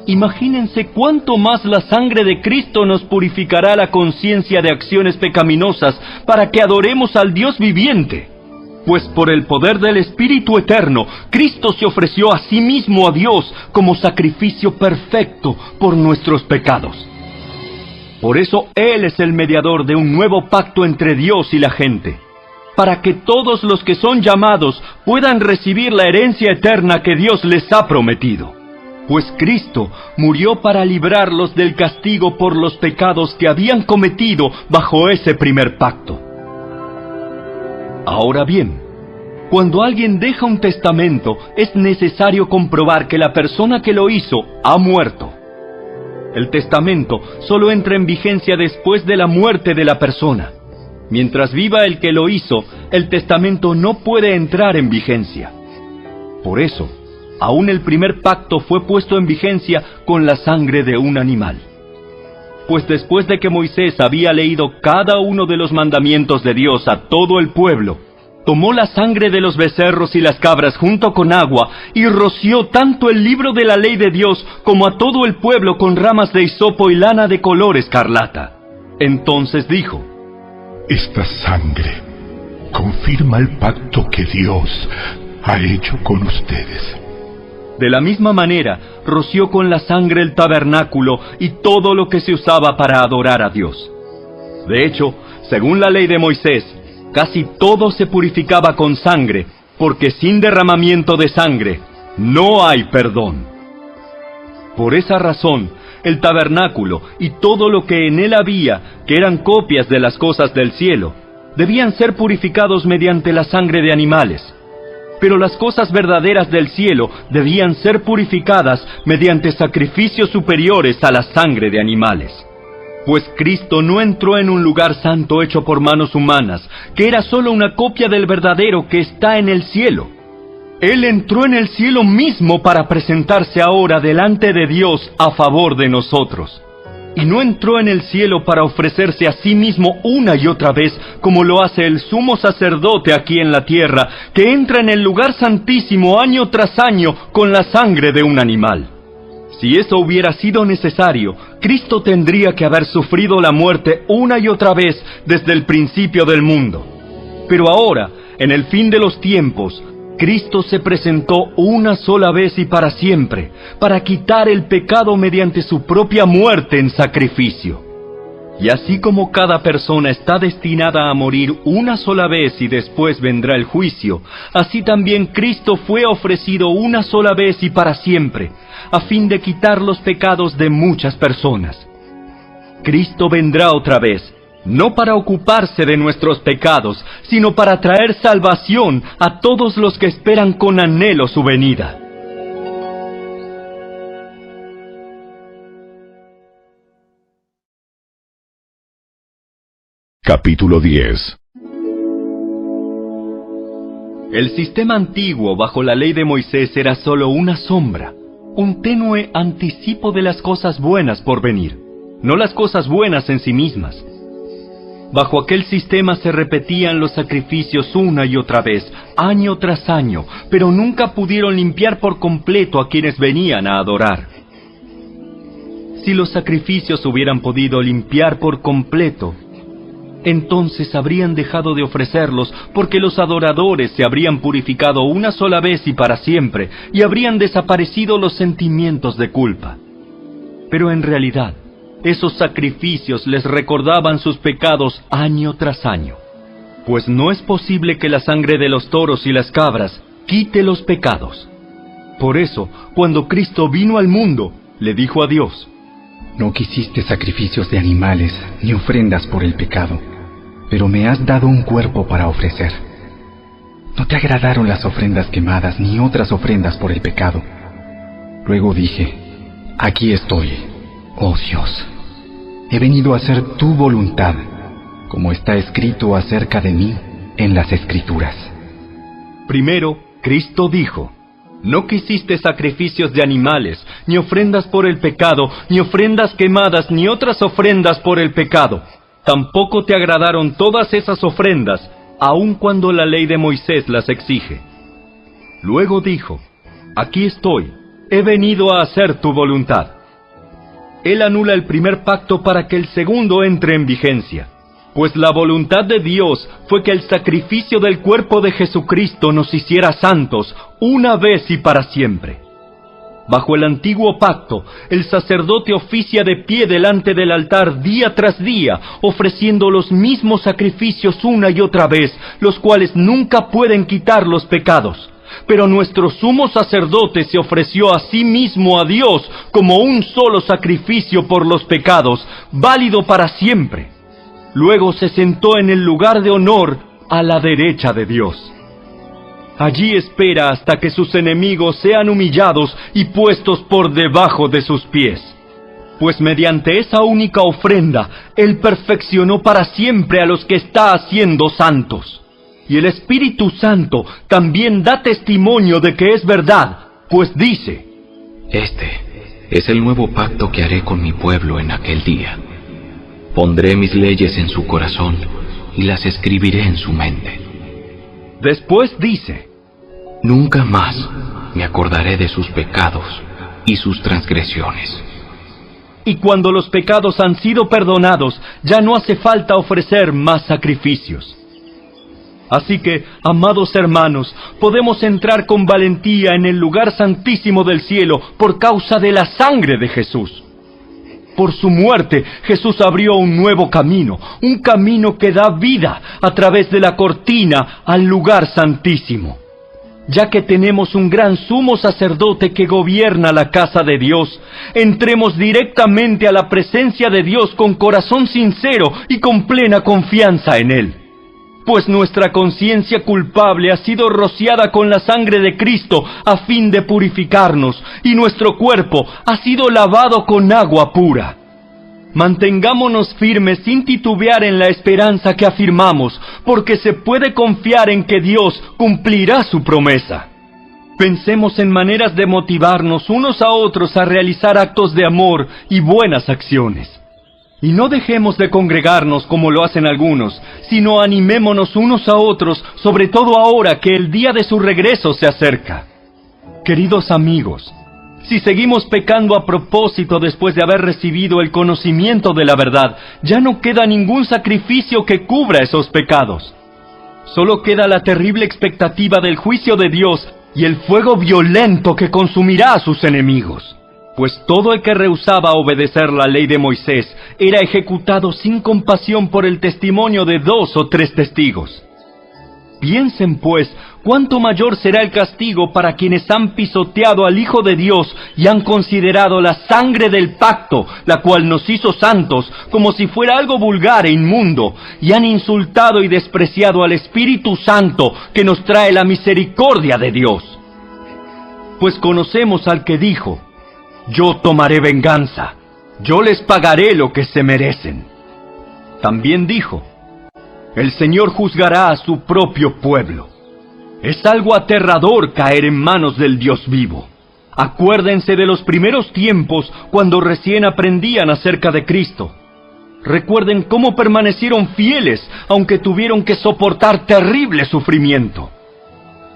Speaker 2: Imagínense cuánto más la sangre de Cristo nos purificará la conciencia de acciones pecaminosas para que adoremos al Dios viviente. Pues por el poder del Espíritu Eterno, Cristo se ofreció a sí mismo a Dios como sacrificio perfecto por nuestros pecados. Por eso Él es el mediador de un nuevo pacto entre Dios y la gente, para que todos los que son llamados puedan recibir la herencia eterna que Dios les ha prometido. Pues Cristo murió para librarlos del castigo por los pecados que habían cometido bajo ese primer pacto. Ahora bien, cuando alguien deja un testamento, es necesario comprobar que la persona que lo hizo ha muerto. El testamento solo entra en vigencia después de la muerte de la persona. Mientras viva el que lo hizo, el testamento no puede entrar en vigencia. Por eso, aún el primer pacto fue puesto en vigencia con la sangre de un animal. Pues después de que Moisés había leído cada uno de los mandamientos de Dios a todo el pueblo, tomó la sangre de los becerros y las cabras junto con agua y roció tanto el libro de la ley de Dios como a todo el pueblo con ramas de hisopo y lana de color escarlata. Entonces dijo:
Speaker 1: Esta sangre confirma el pacto que Dios ha hecho con ustedes.
Speaker 2: De la misma manera, roció con la sangre el tabernáculo y todo lo que se usaba para adorar a Dios. De hecho, según la ley de Moisés, casi todo se purificaba con sangre, porque sin derramamiento de sangre no hay perdón. Por esa razón, el tabernáculo y todo lo que en él había, que eran copias de las cosas del cielo, debían ser purificados mediante la sangre de animales. Pero las cosas verdaderas del cielo debían ser purificadas mediante sacrificios superiores a la sangre de animales. Pues Cristo no entró en un lugar santo hecho por manos humanas, que era solo una copia del verdadero que está en el cielo. Él entró en el cielo mismo para presentarse ahora delante de Dios a favor de nosotros. Y no entró en el cielo para ofrecerse a sí mismo una y otra vez, como lo hace el sumo sacerdote aquí en la tierra, que entra en el lugar santísimo año tras año con la sangre de un animal. Si eso hubiera sido necesario, Cristo tendría que haber sufrido la muerte una y otra vez desde el principio del mundo. Pero ahora, en el fin de los tiempos, Cristo se presentó una sola vez y para siempre, para quitar el pecado mediante su propia muerte en sacrificio. Y así como cada persona está destinada a morir una sola vez y después vendrá el juicio, así también Cristo fue ofrecido una sola vez y para siempre, a fin de quitar los pecados de muchas personas. Cristo vendrá otra vez, no para ocuparse de nuestros pecados, sino para traer salvación a todos los que esperan con anhelo su venida.
Speaker 1: Capítulo 10.
Speaker 2: El sistema antiguo bajo la ley de Moisés era solo una sombra, un tenue anticipo de las cosas buenas por venir, no las cosas buenas en sí mismas. Bajo aquel sistema se repetían los sacrificios una y otra vez, año tras año, pero nunca pudieron limpiar por completo a quienes venían a adorar. Si los sacrificios hubieran podido limpiar por completo, entonces habrían dejado de ofrecerlos, porque los adoradores se habrían purificado una sola vez y para siempre, y habrían desaparecido los sentimientos de culpa. Pero en realidad, esos sacrificios les recordaban sus pecados año tras año, pues no es posible que la sangre de los toros y las cabras quite los pecados. Por eso, cuando Cristo vino al mundo, le dijo a Dios:
Speaker 4: No quisiste sacrificios de animales ni ofrendas por el pecado, pero me has dado un cuerpo para ofrecer. No te agradaron las ofrendas quemadas ni otras ofrendas por el pecado. Luego dije: Aquí estoy, oh Dios. He venido a hacer tu voluntad, como está escrito acerca de mí en las Escrituras.
Speaker 2: Primero, Cristo dijo: No quisiste sacrificios de animales, ni ofrendas por el pecado, ni ofrendas quemadas, ni otras ofrendas por el pecado. Tampoco te agradaron todas esas ofrendas, aun cuando la ley de Moisés las exige. Luego dijo: Aquí estoy, he venido a hacer tu voluntad. Él anula el primer pacto para que el segundo entre en vigencia, pues la voluntad de Dios fue que el sacrificio del cuerpo de Jesucristo nos hiciera santos una vez y para siempre. Bajo el antiguo pacto, el sacerdote oficia de pie delante del altar día tras día, ofreciendo los mismos sacrificios una y otra vez, los cuales nunca pueden quitar los pecados. Pero nuestro sumo sacerdote se ofreció a sí mismo a Dios como un solo sacrificio por los pecados, válido para siempre. Luego se sentó en el lugar de honor a la derecha de Dios. Allí espera hasta que sus enemigos sean humillados y puestos por debajo de sus pies. Pues mediante esa única ofrenda, Él perfeccionó para siempre a los que está haciendo santos. Y el Espíritu Santo también da testimonio de que es verdad, pues dice:
Speaker 5: Este es el nuevo pacto que haré con mi pueblo en aquel día. Pondré mis leyes en su corazón y las escribiré en su mente.
Speaker 2: Después dice:
Speaker 5: Nunca más me acordaré de sus pecados y sus transgresiones.
Speaker 2: Y cuando los pecados han sido perdonados, ya no hace falta ofrecer más sacrificios. Así que, amados hermanos, podemos entrar con valentía en el lugar santísimo del cielo por causa de la sangre de Jesús. Por su muerte, Jesús abrió un nuevo camino, un camino que da vida a través de la cortina al lugar santísimo. Ya que tenemos un gran sumo sacerdote que gobierna la casa de Dios, entremos directamente a la presencia de Dios con corazón sincero y con plena confianza en Él. Pues nuestra conciencia culpable ha sido rociada con la sangre de Cristo a fin de purificarnos, y nuestro cuerpo ha sido lavado con agua pura. Mantengámonos firmes sin titubear en la esperanza que afirmamos, porque se puede confiar en que Dios cumplirá su promesa. Pensemos en maneras de motivarnos unos a otros a realizar actos de amor y buenas acciones. Y no dejemos de congregarnos como lo hacen algunos, sino animémonos unos a otros, sobre todo ahora que el día de su regreso se acerca. Queridos amigos, si seguimos pecando a propósito después de haber recibido el conocimiento de la verdad, ya no queda ningún sacrificio que cubra esos pecados. Solo queda la terrible expectativa del juicio de Dios y el fuego violento que consumirá a sus enemigos. Pues todo el que rehusaba obedecer la ley de Moisés era ejecutado sin compasión por el testimonio de 2 o 3 testigos. Piensen pues, cuánto mayor será el castigo para quienes han pisoteado al Hijo de Dios y han considerado la sangre del pacto, la cual nos hizo santos, como si fuera algo vulgar e inmundo, y han insultado y despreciado al Espíritu Santo que nos trae la misericordia de Dios. Pues conocemos al que dijo: Yo tomaré venganza, yo les pagaré lo que se merecen. También dijo: El Señor juzgará a su propio pueblo. Es algo aterrador caer en manos del Dios vivo. Acuérdense de los primeros tiempos cuando recién aprendían acerca de Cristo. Recuerden cómo permanecieron fieles aunque tuvieron que soportar terrible sufrimiento.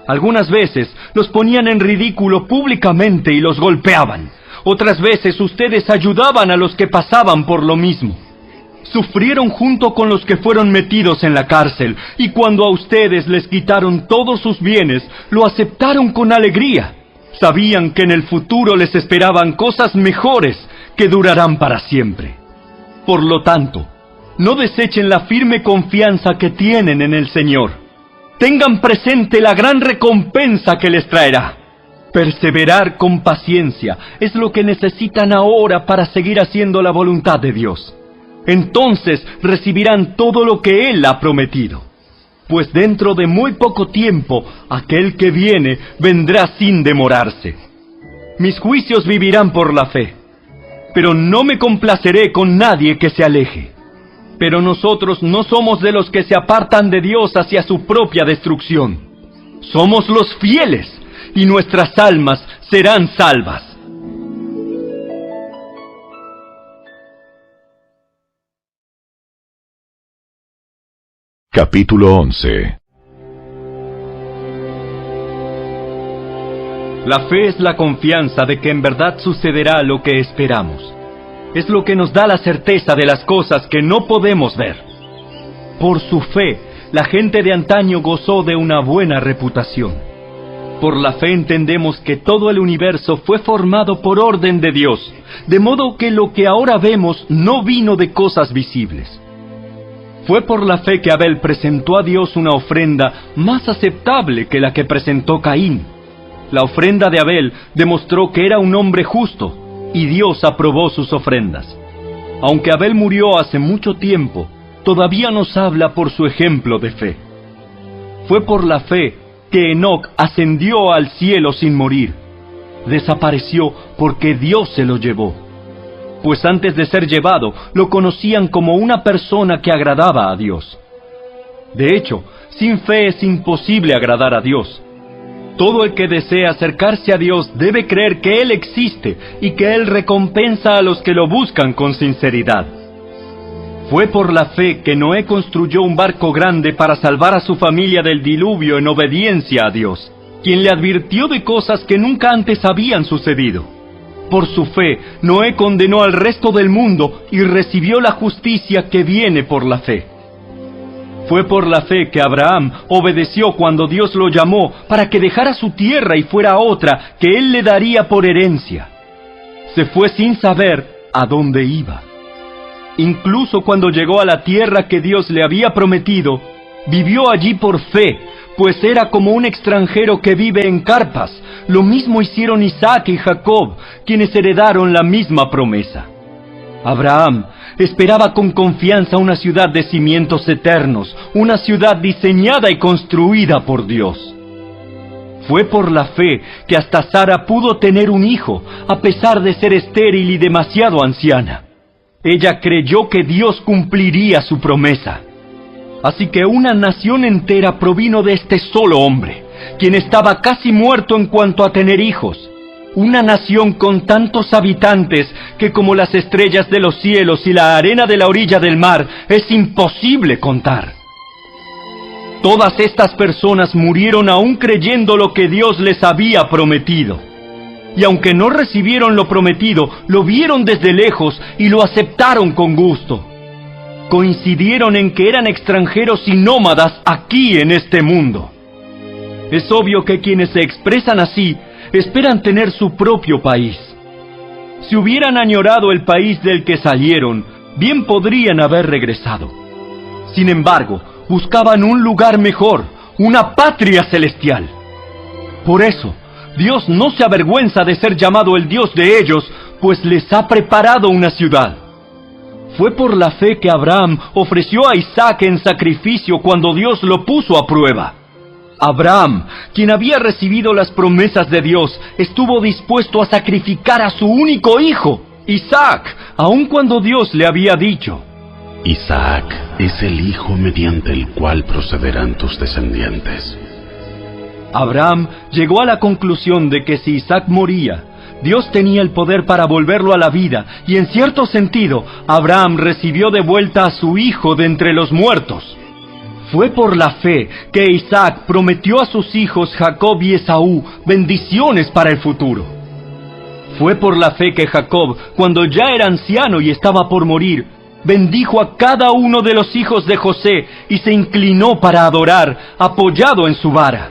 Speaker 2: Algunas veces los ponían en ridículo públicamente y los golpeaban. Otras veces ustedes ayudaban a los que pasaban por lo mismo. Sufrieron junto con los que fueron metidos en la cárcel, y cuando a ustedes les quitaron todos sus bienes, lo aceptaron con alegría. Sabían que en el futuro les esperaban cosas mejores que durarán para siempre. Por lo tanto, no desechen la firme confianza que tienen en el Señor. Tengan presente la gran recompensa que les traerá. Perseverar con paciencia es lo que necesitan ahora para seguir haciendo la voluntad de Dios. Entonces recibirán todo lo que Él ha prometido. Pues dentro de muy poco tiempo, aquel que viene vendrá sin demorarse. Mis juicios vivirán por la fe, pero no me complaceré con nadie que se aleje. Pero nosotros no somos de los que se apartan de Dios hacia su propia destrucción. Somos los fieles, y nuestras almas serán salvas.
Speaker 1: Capítulo 11.
Speaker 2: La fe es la confianza de que en verdad sucederá lo que esperamos. Es lo que nos da la certeza de las cosas que no podemos ver. Por su fe, la gente de antaño gozó de una buena reputación. Por la fe entendemos que todo el universo fue formado por orden de Dios, de modo que lo que ahora vemos no vino de cosas visibles. Fue por la fe que Abel presentó a Dios una ofrenda más aceptable que la que presentó Caín. La ofrenda de Abel demostró que era un hombre justo, y Dios aprobó sus ofrendas. Aunque Abel murió hace mucho tiempo, todavía nos habla por su ejemplo de fe. Fue por la fe que Enoc ascendió al cielo sin morir. Desapareció porque Dios se lo llevó. Pues antes de ser llevado, lo conocían como una persona que agradaba a Dios. De hecho, sin fe es imposible agradar a Dios. Todo el que desea acercarse a Dios debe creer que Él existe y que Él recompensa a los que lo buscan con sinceridad. Fue por la fe que Noé construyó un barco grande para salvar a su familia del diluvio en obediencia a Dios, quien le advirtió de cosas que nunca antes habían sucedido. Por su fe, Noé condenó al resto del mundo y recibió la justicia que viene por la fe. Fue por la fe que Abraham obedeció cuando Dios lo llamó para que dejara su tierra y fuera a otra que él le daría por herencia. Se fue sin saber a dónde iba. Incluso cuando llegó a la tierra que Dios le había prometido, vivió allí por fe, pues era como un extranjero que vive en carpas. Lo mismo hicieron Isaac y Jacob, quienes heredaron la misma promesa. Abraham esperaba con confianza una ciudad de cimientos eternos, una ciudad diseñada y construida por Dios. Fue por la fe que hasta Sara pudo tener un hijo, a pesar de ser estéril y demasiado anciana. Ella creyó que Dios cumpliría su promesa. Así que una nación entera provino de este solo hombre, quien estaba casi muerto en cuanto a tener hijos. Una nación con tantos habitantes que como las estrellas de los cielos y la arena de la orilla del mar es imposible contar. Todas estas personas murieron aún creyendo lo que Dios les había prometido. Y aunque no recibieron lo prometido, lo vieron desde lejos y lo aceptaron con gusto. Coincidieron en que eran extranjeros y nómadas aquí en este mundo. Es obvio que quienes se expresan así esperan tener su propio país. Si hubieran añorado el país del que salieron, bien podrían haber regresado. Sin embargo, buscaban un lugar mejor, una patria celestial. Por eso, Dios no se avergüenza de ser llamado el Dios de ellos, pues les ha preparado una ciudad. Fue por la fe que Abraham ofreció a Isaac en sacrificio cuando Dios lo puso a prueba. Abraham, quien había recibido las promesas de Dios, estuvo dispuesto a sacrificar a su único hijo, Isaac, aun cuando Dios le había dicho:
Speaker 3: Isaac es el hijo mediante el cual procederán tus descendientes.
Speaker 2: Abraham llegó a la conclusión de que si Isaac moría, Dios tenía el poder para volverlo a la vida, y en cierto sentido, Abraham recibió de vuelta a su hijo de entre los muertos. Fue por la fe que Isaac prometió a sus hijos Jacob y Esaú bendiciones para el futuro. Fue por la fe que Jacob, cuando ya era anciano y estaba por morir, bendijo a cada uno de los hijos de José y se inclinó para adorar, apoyado en su vara.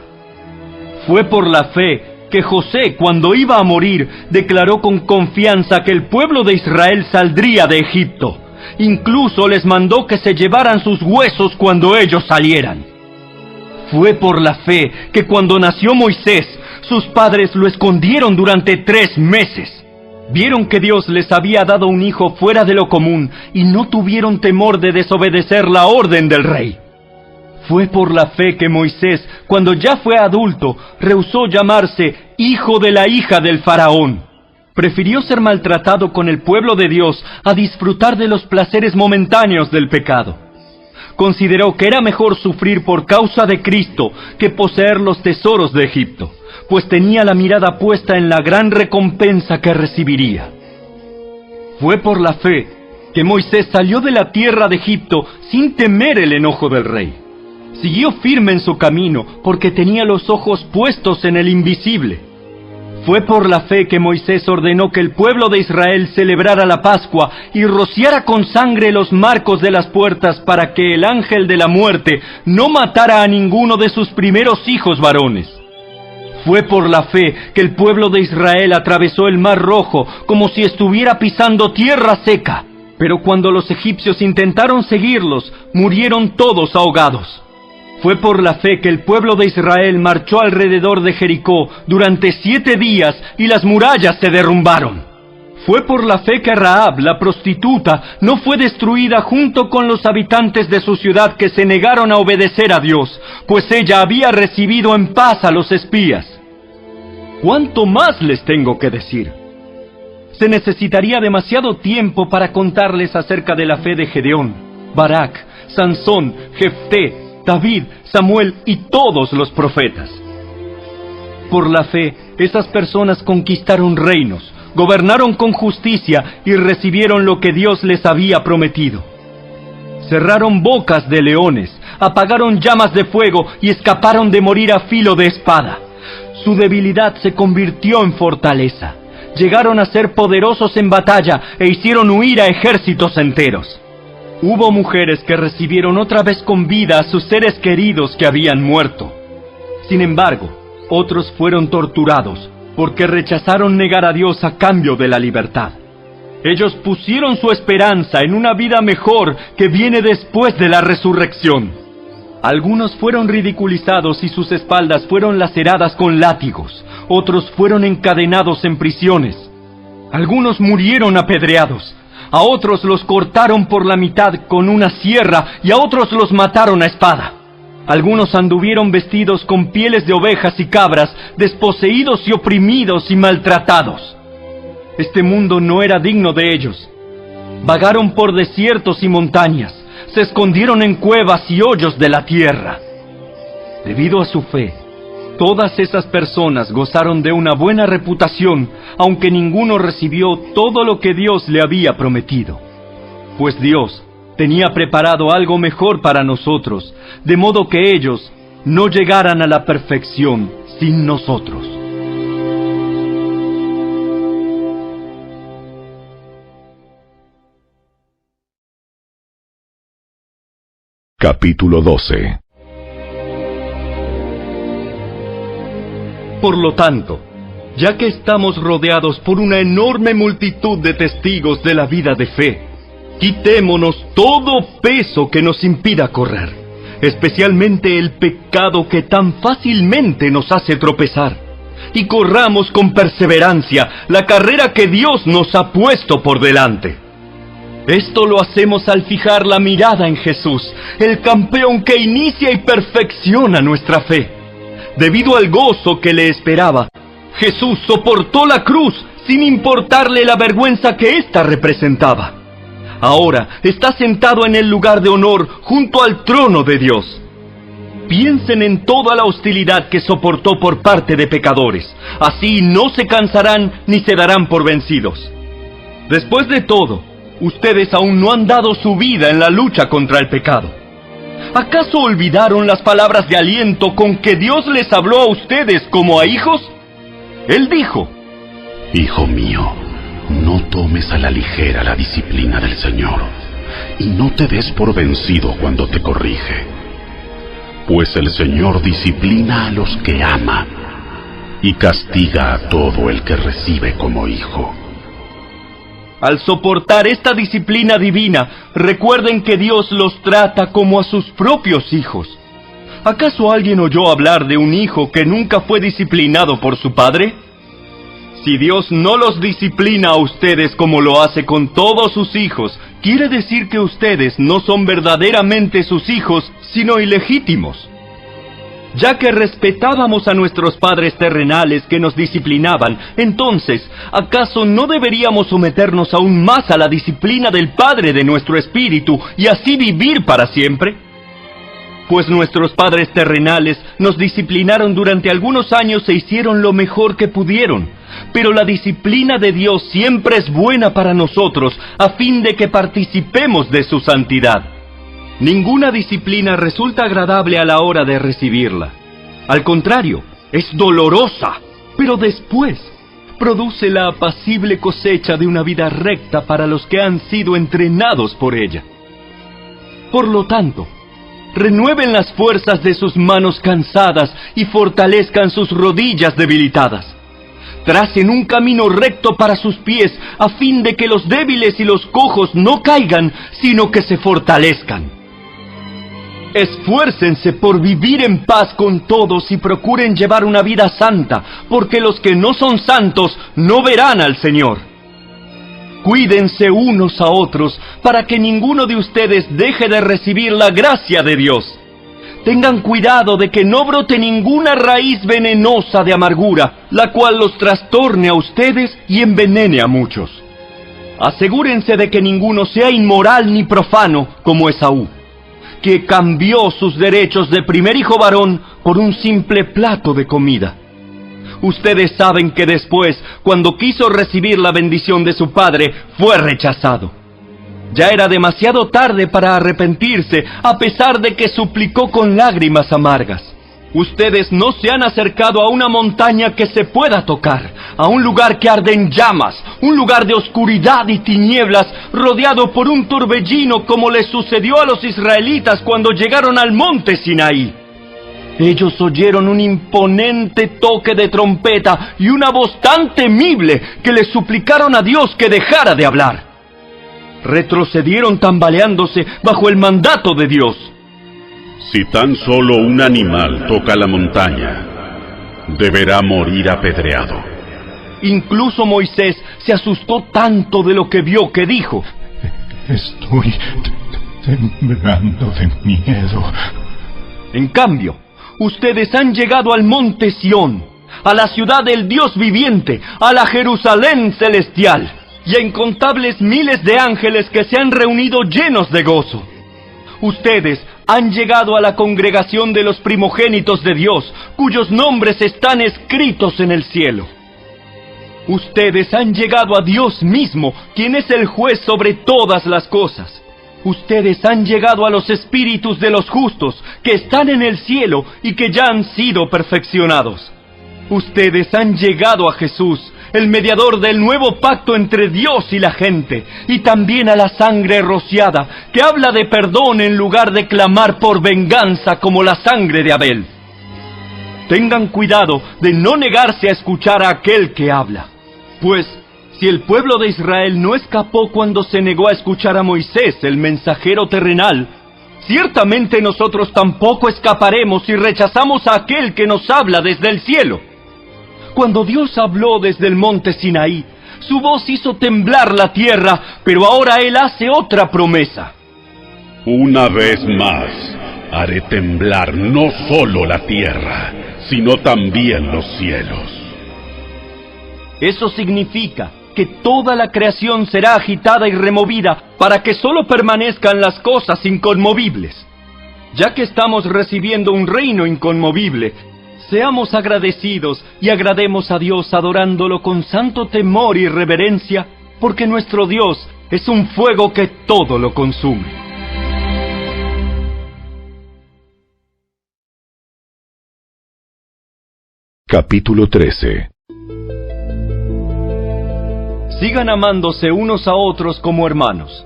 Speaker 2: Fue por la fe que José, cuando iba a morir, declaró con confianza que el pueblo de Israel saldría de Egipto. Incluso les mandó que se llevaran sus huesos cuando ellos salieran. Fue por la fe que cuando nació Moisés, sus padres lo escondieron durante 3 meses. Vieron que Dios les había dado un hijo fuera de lo común y no tuvieron temor de desobedecer la orden del rey. Fue por la fe que Moisés, cuando ya fue adulto, rehusó llamarse hijo de la hija del faraón. Prefirió ser maltratado con el pueblo de Dios a disfrutar de los placeres momentáneos del pecado. Consideró que era mejor sufrir por causa de Cristo que poseer los tesoros de Egipto, pues tenía la mirada puesta en la gran recompensa que recibiría. Fue por la fe que Moisés salió de la tierra de Egipto sin temer el enojo del rey. Siguió firme en su camino porque tenía los ojos puestos en el invisible. Fue por la fe que Moisés ordenó que el pueblo de Israel celebrara la Pascua y rociara con sangre los marcos de las puertas para que el ángel de la muerte no matara a ninguno de sus primeros hijos varones. Fue por la fe que el pueblo de Israel atravesó el Mar Rojo como si estuviera pisando tierra seca, pero cuando los egipcios intentaron seguirlos, murieron todos ahogados. Fue por la fe que el pueblo de Israel marchó alrededor de Jericó durante 7 días y las murallas se derrumbaron. Fue por la fe que Rahab, la prostituta, no fue destruida junto con los habitantes de su ciudad que se negaron a obedecer a Dios, pues ella había recibido en paz a los espías. ¿Cuánto más les tengo que decir? Se necesitaría demasiado tiempo para contarles acerca de la fe de Gedeón, Barak, Sansón, Jefté, David, Samuel y todos los profetas. Por la fe, esas personas conquistaron reinos, gobernaron con justicia y recibieron lo que Dios les había prometido. Cerraron bocas de leones, apagaron llamas de fuego y escaparon de morir a filo de espada. Su debilidad se convirtió en fortaleza. Llegaron a ser poderosos en batalla e hicieron huir a ejércitos enteros. Hubo mujeres que recibieron otra vez con vida a sus seres queridos que habían muerto. Sin embargo, otros fueron torturados porque rechazaron negar a Dios a cambio de la libertad. Ellos pusieron su esperanza en una vida mejor que viene después de la resurrección. Algunos fueron ridiculizados y sus espaldas fueron laceradas con látigos. Otros fueron encadenados en prisiones. Algunos murieron apedreados. A otros los cortaron por la mitad con una sierra y a otros los mataron a espada. Algunos anduvieron vestidos con pieles de ovejas y cabras, desposeídos y oprimidos y maltratados. Este mundo no era digno de ellos. Vagaron por desiertos y montañas, se escondieron en cuevas y hoyos de la tierra. Debido a su fe, todas esas personas gozaron de una buena reputación, aunque ninguno recibió todo lo que Dios le había prometido. Pues Dios tenía preparado algo mejor para nosotros, de modo que ellos no llegaran a la perfección sin nosotros.
Speaker 1: Capítulo 12.
Speaker 2: Por lo tanto, ya que estamos rodeados por una enorme multitud de testigos de la vida de fe, quitémonos todo peso que nos impida correr, especialmente el pecado que tan fácilmente nos hace tropezar, y corramos con perseverancia la carrera que Dios nos ha puesto por delante. Esto lo hacemos al fijar la mirada en Jesús, el campeón que inicia y perfecciona nuestra fe. Debido al gozo que le esperaba, Jesús soportó la cruz sin importarle la vergüenza que ésta representaba. Ahora está sentado en el lugar de honor junto al trono de Dios. Piensen en toda la hostilidad que soportó por parte de pecadores. Así no se cansarán ni se darán por vencidos. Después de todo, ustedes aún no han dado su vida en la lucha contra el pecado. ¿Acaso olvidaron las palabras de aliento con que Dios les habló a ustedes como a hijos? Él dijo:
Speaker 3: Hijo mío, no tomes a la ligera la disciplina del Señor, y no te des por vencido cuando te corrige. Pues el Señor disciplina a los que ama y castiga a todo el que recibe como hijo.
Speaker 2: Al soportar esta disciplina divina, recuerden que Dios los trata como a sus propios hijos. ¿Acaso alguien oyó hablar de un hijo que nunca fue disciplinado por su padre? Si Dios no los disciplina a ustedes como lo hace con todos sus hijos, quiere decir que ustedes no son verdaderamente sus hijos, sino ilegítimos. Ya que respetábamos a nuestros padres terrenales que nos disciplinaban, entonces, ¿acaso no deberíamos someternos aún más a la disciplina del Padre de nuestro espíritu y así vivir para siempre? Pues nuestros padres terrenales nos disciplinaron durante algunos años e hicieron lo mejor que pudieron, pero la disciplina de Dios siempre es buena para nosotros, a fin de que participemos de su santidad. Ninguna disciplina resulta agradable a la hora de recibirla. Al contrario, es dolorosa, pero después produce la apacible cosecha de una vida recta para los que han sido entrenados por ella. Por lo tanto, renueven las fuerzas de sus manos cansadas y fortalezcan sus rodillas debilitadas. Tracen un camino recto para sus pies, a fin de que los débiles y los cojos no caigan, sino que se fortalezcan. Esfuércense por vivir en paz con todos y procuren llevar una vida santa, porque los que no son santos no verán al Señor. Cuídense unos a otros, para que ninguno de ustedes deje de recibir la gracia de Dios. Tengan cuidado de que no brote ninguna raíz venenosa de amargura, la cual los trastorne a ustedes y envenene a muchos. Asegúrense de que ninguno sea inmoral ni profano, como Esaú, que cambió sus derechos de primer hijo varón por un simple plato de comida. Ustedes saben que después, cuando quiso recibir la bendición de su padre, fue rechazado. Ya era demasiado tarde para arrepentirse, a pesar de que suplicó con lágrimas amargas. Ustedes no se han acercado a una montaña que se pueda tocar, a un lugar que arde en llamas, un lugar de oscuridad y tinieblas, rodeado por un torbellino como les sucedió a los israelitas cuando llegaron al monte Sinaí. Ellos oyeron un imponente toque de trompeta y una voz tan temible que les suplicaron a Dios que dejara de hablar. Retrocedieron tambaleándose bajo el mandato de Dios.
Speaker 3: Si tan solo un animal toca la montaña, deberá morir apedreado.
Speaker 2: Incluso Moisés se asustó tanto de lo que vio que dijo:
Speaker 1: Estoy temblando de miedo.
Speaker 2: En cambio, ustedes han llegado al monte Sión, a la ciudad del Dios viviente, a la Jerusalén celestial, y a incontables miles de ángeles que se han reunido llenos de gozo. Ustedes han llegado a la congregación de los primogénitos de Dios, cuyos nombres están escritos en el cielo. Ustedes han llegado a Dios mismo, quien es el juez sobre todas las cosas. Ustedes han llegado a los espíritus de los justos, que están en el cielo y que ya han sido perfeccionados. Ustedes han llegado a Jesús, el mediador del nuevo pacto entre Dios y la gente, y también a la sangre rociada, que habla de perdón en lugar de clamar por venganza como la sangre de Abel. Tengan cuidado de no negarse a escuchar a aquel que habla, pues si el pueblo de Israel no escapó cuando se negó a escuchar a Moisés, el mensajero terrenal, ciertamente nosotros tampoco escaparemos si rechazamos a aquel que nos habla desde el cielo. Cuando Dios habló desde el monte Sinaí, su voz hizo temblar la tierra, pero ahora Él hace otra promesa.
Speaker 3: Una vez más, haré temblar no solo la tierra, sino también los cielos.
Speaker 2: Eso significa que toda la creación será agitada y removida para que solo permanezcan las cosas inconmovibles. Ya que estamos recibiendo un reino inconmovible, seamos agradecidos y agrademos a Dios adorándolo con santo temor y reverencia, porque nuestro Dios es un fuego que todo lo consume.
Speaker 3: Capítulo 13. Sigan
Speaker 2: amándose unos a otros como hermanos.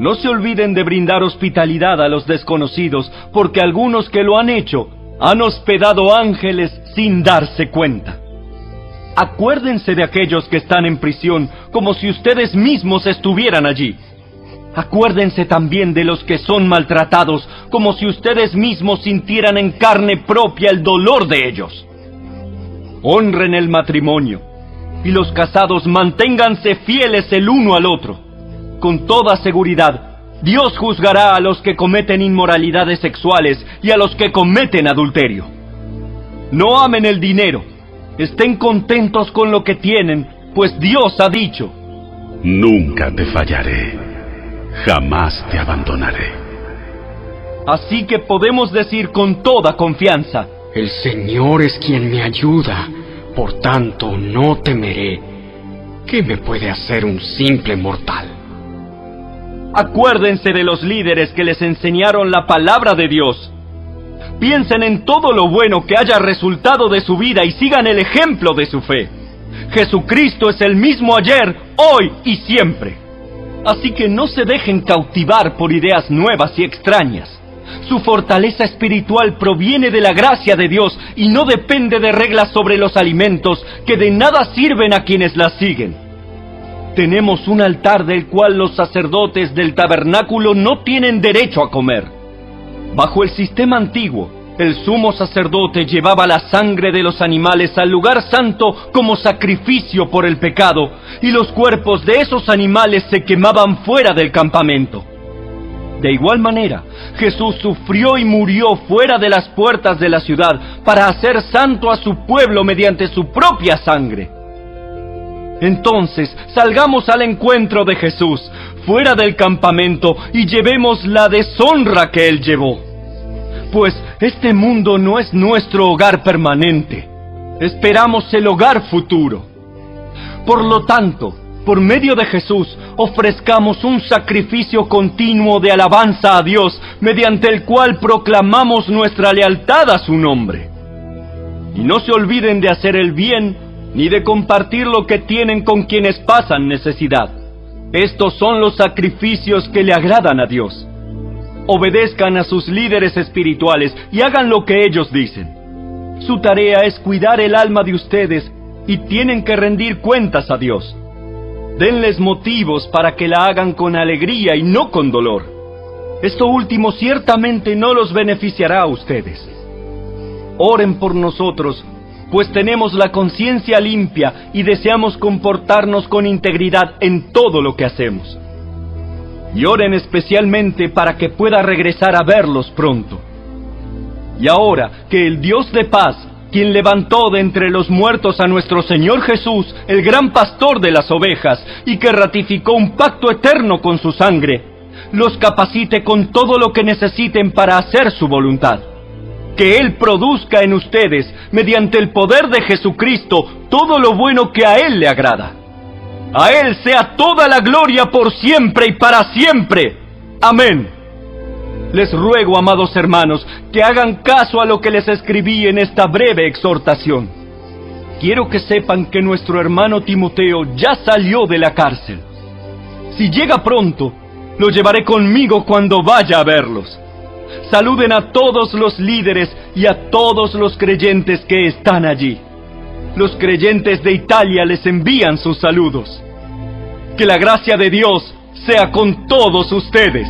Speaker 2: No se olviden de brindar hospitalidad a los desconocidos, porque algunos que lo han hecho han hospedado ángeles sin darse cuenta. Acuérdense de aquellos que están en prisión, como si ustedes mismos estuvieran allí. Acuérdense también de los que son maltratados, como si ustedes mismos sintieran en carne propia el dolor de ellos. Honren el matrimonio, y los casados manténganse fieles el uno al otro. Con toda seguridad, Dios juzgará a los que cometen inmoralidades sexuales y a los que cometen adulterio. No amen el dinero, estén contentos con lo que tienen, pues Dios ha dicho:
Speaker 3: Nunca te fallaré, jamás te abandonaré.
Speaker 2: Así que podemos decir con toda confianza:
Speaker 6: El Señor es quien me ayuda, por tanto no temeré. ¿Qué me puede hacer un simple mortal?
Speaker 2: Acuérdense de los líderes que les enseñaron la palabra de Dios. Piensen en todo lo bueno que haya resultado de su vida y sigan el ejemplo de su fe. Jesucristo es el mismo ayer, hoy y siempre. Así que no se dejen cautivar por ideas nuevas y extrañas. Su fortaleza espiritual proviene de la gracia de Dios y no depende de reglas sobre los alimentos que de nada sirven a quienes las siguen. Tenemos un altar del cual los sacerdotes del tabernáculo no tienen derecho a comer. Bajo el sistema antiguo, el sumo sacerdote llevaba la sangre de los animales al lugar santo como sacrificio por el pecado, y los cuerpos de esos animales se quemaban fuera del campamento. De igual manera, Jesús sufrió y murió fuera de las puertas de la ciudad para hacer santo a su pueblo mediante su propia sangre. Entonces, salgamos al encuentro de Jesús, fuera del campamento, y llevemos la deshonra que Él llevó. Pues este mundo no es nuestro hogar permanente. Esperamos el hogar futuro. Por lo tanto, por medio de Jesús, ofrezcamos un sacrificio continuo de alabanza a Dios, mediante el cual proclamamos nuestra lealtad a su nombre. Y no se olviden de hacer el bien, ni de compartir lo que tienen con quienes pasan necesidad. Estos son los sacrificios que le agradan a Dios. Obedezcan a sus líderes espirituales y hagan lo que ellos dicen. Su tarea es cuidar el alma de ustedes y tienen que rendir cuentas a Dios. Denles motivos para que la hagan con alegría y no con dolor. Esto último ciertamente no los beneficiará a ustedes. Oren por nosotros, pues tenemos la conciencia limpia y deseamos comportarnos con integridad en todo lo que hacemos. Y oren especialmente para que pueda regresar a verlos pronto. Y ahora, que el Dios de paz, quien levantó de entre los muertos a nuestro Señor Jesús, el gran pastor de las ovejas, y que ratificó un pacto eterno con su sangre, los capacite con todo lo que necesiten para hacer su voluntad. Que Él produzca en ustedes, mediante el poder de Jesucristo, todo lo bueno que a Él le agrada. A Él sea toda la gloria por siempre y para siempre. Amén. Les ruego, amados hermanos, que hagan caso a lo que les escribí en esta breve exhortación. Quiero que sepan que nuestro hermano Timoteo ya salió de la cárcel. Si llega pronto, lo llevaré conmigo cuando vaya a verlos. Saluden a todos los líderes y a todos los creyentes que están allí. Los creyentes de Italia les envían sus saludos. Que la gracia de Dios sea con todos ustedes.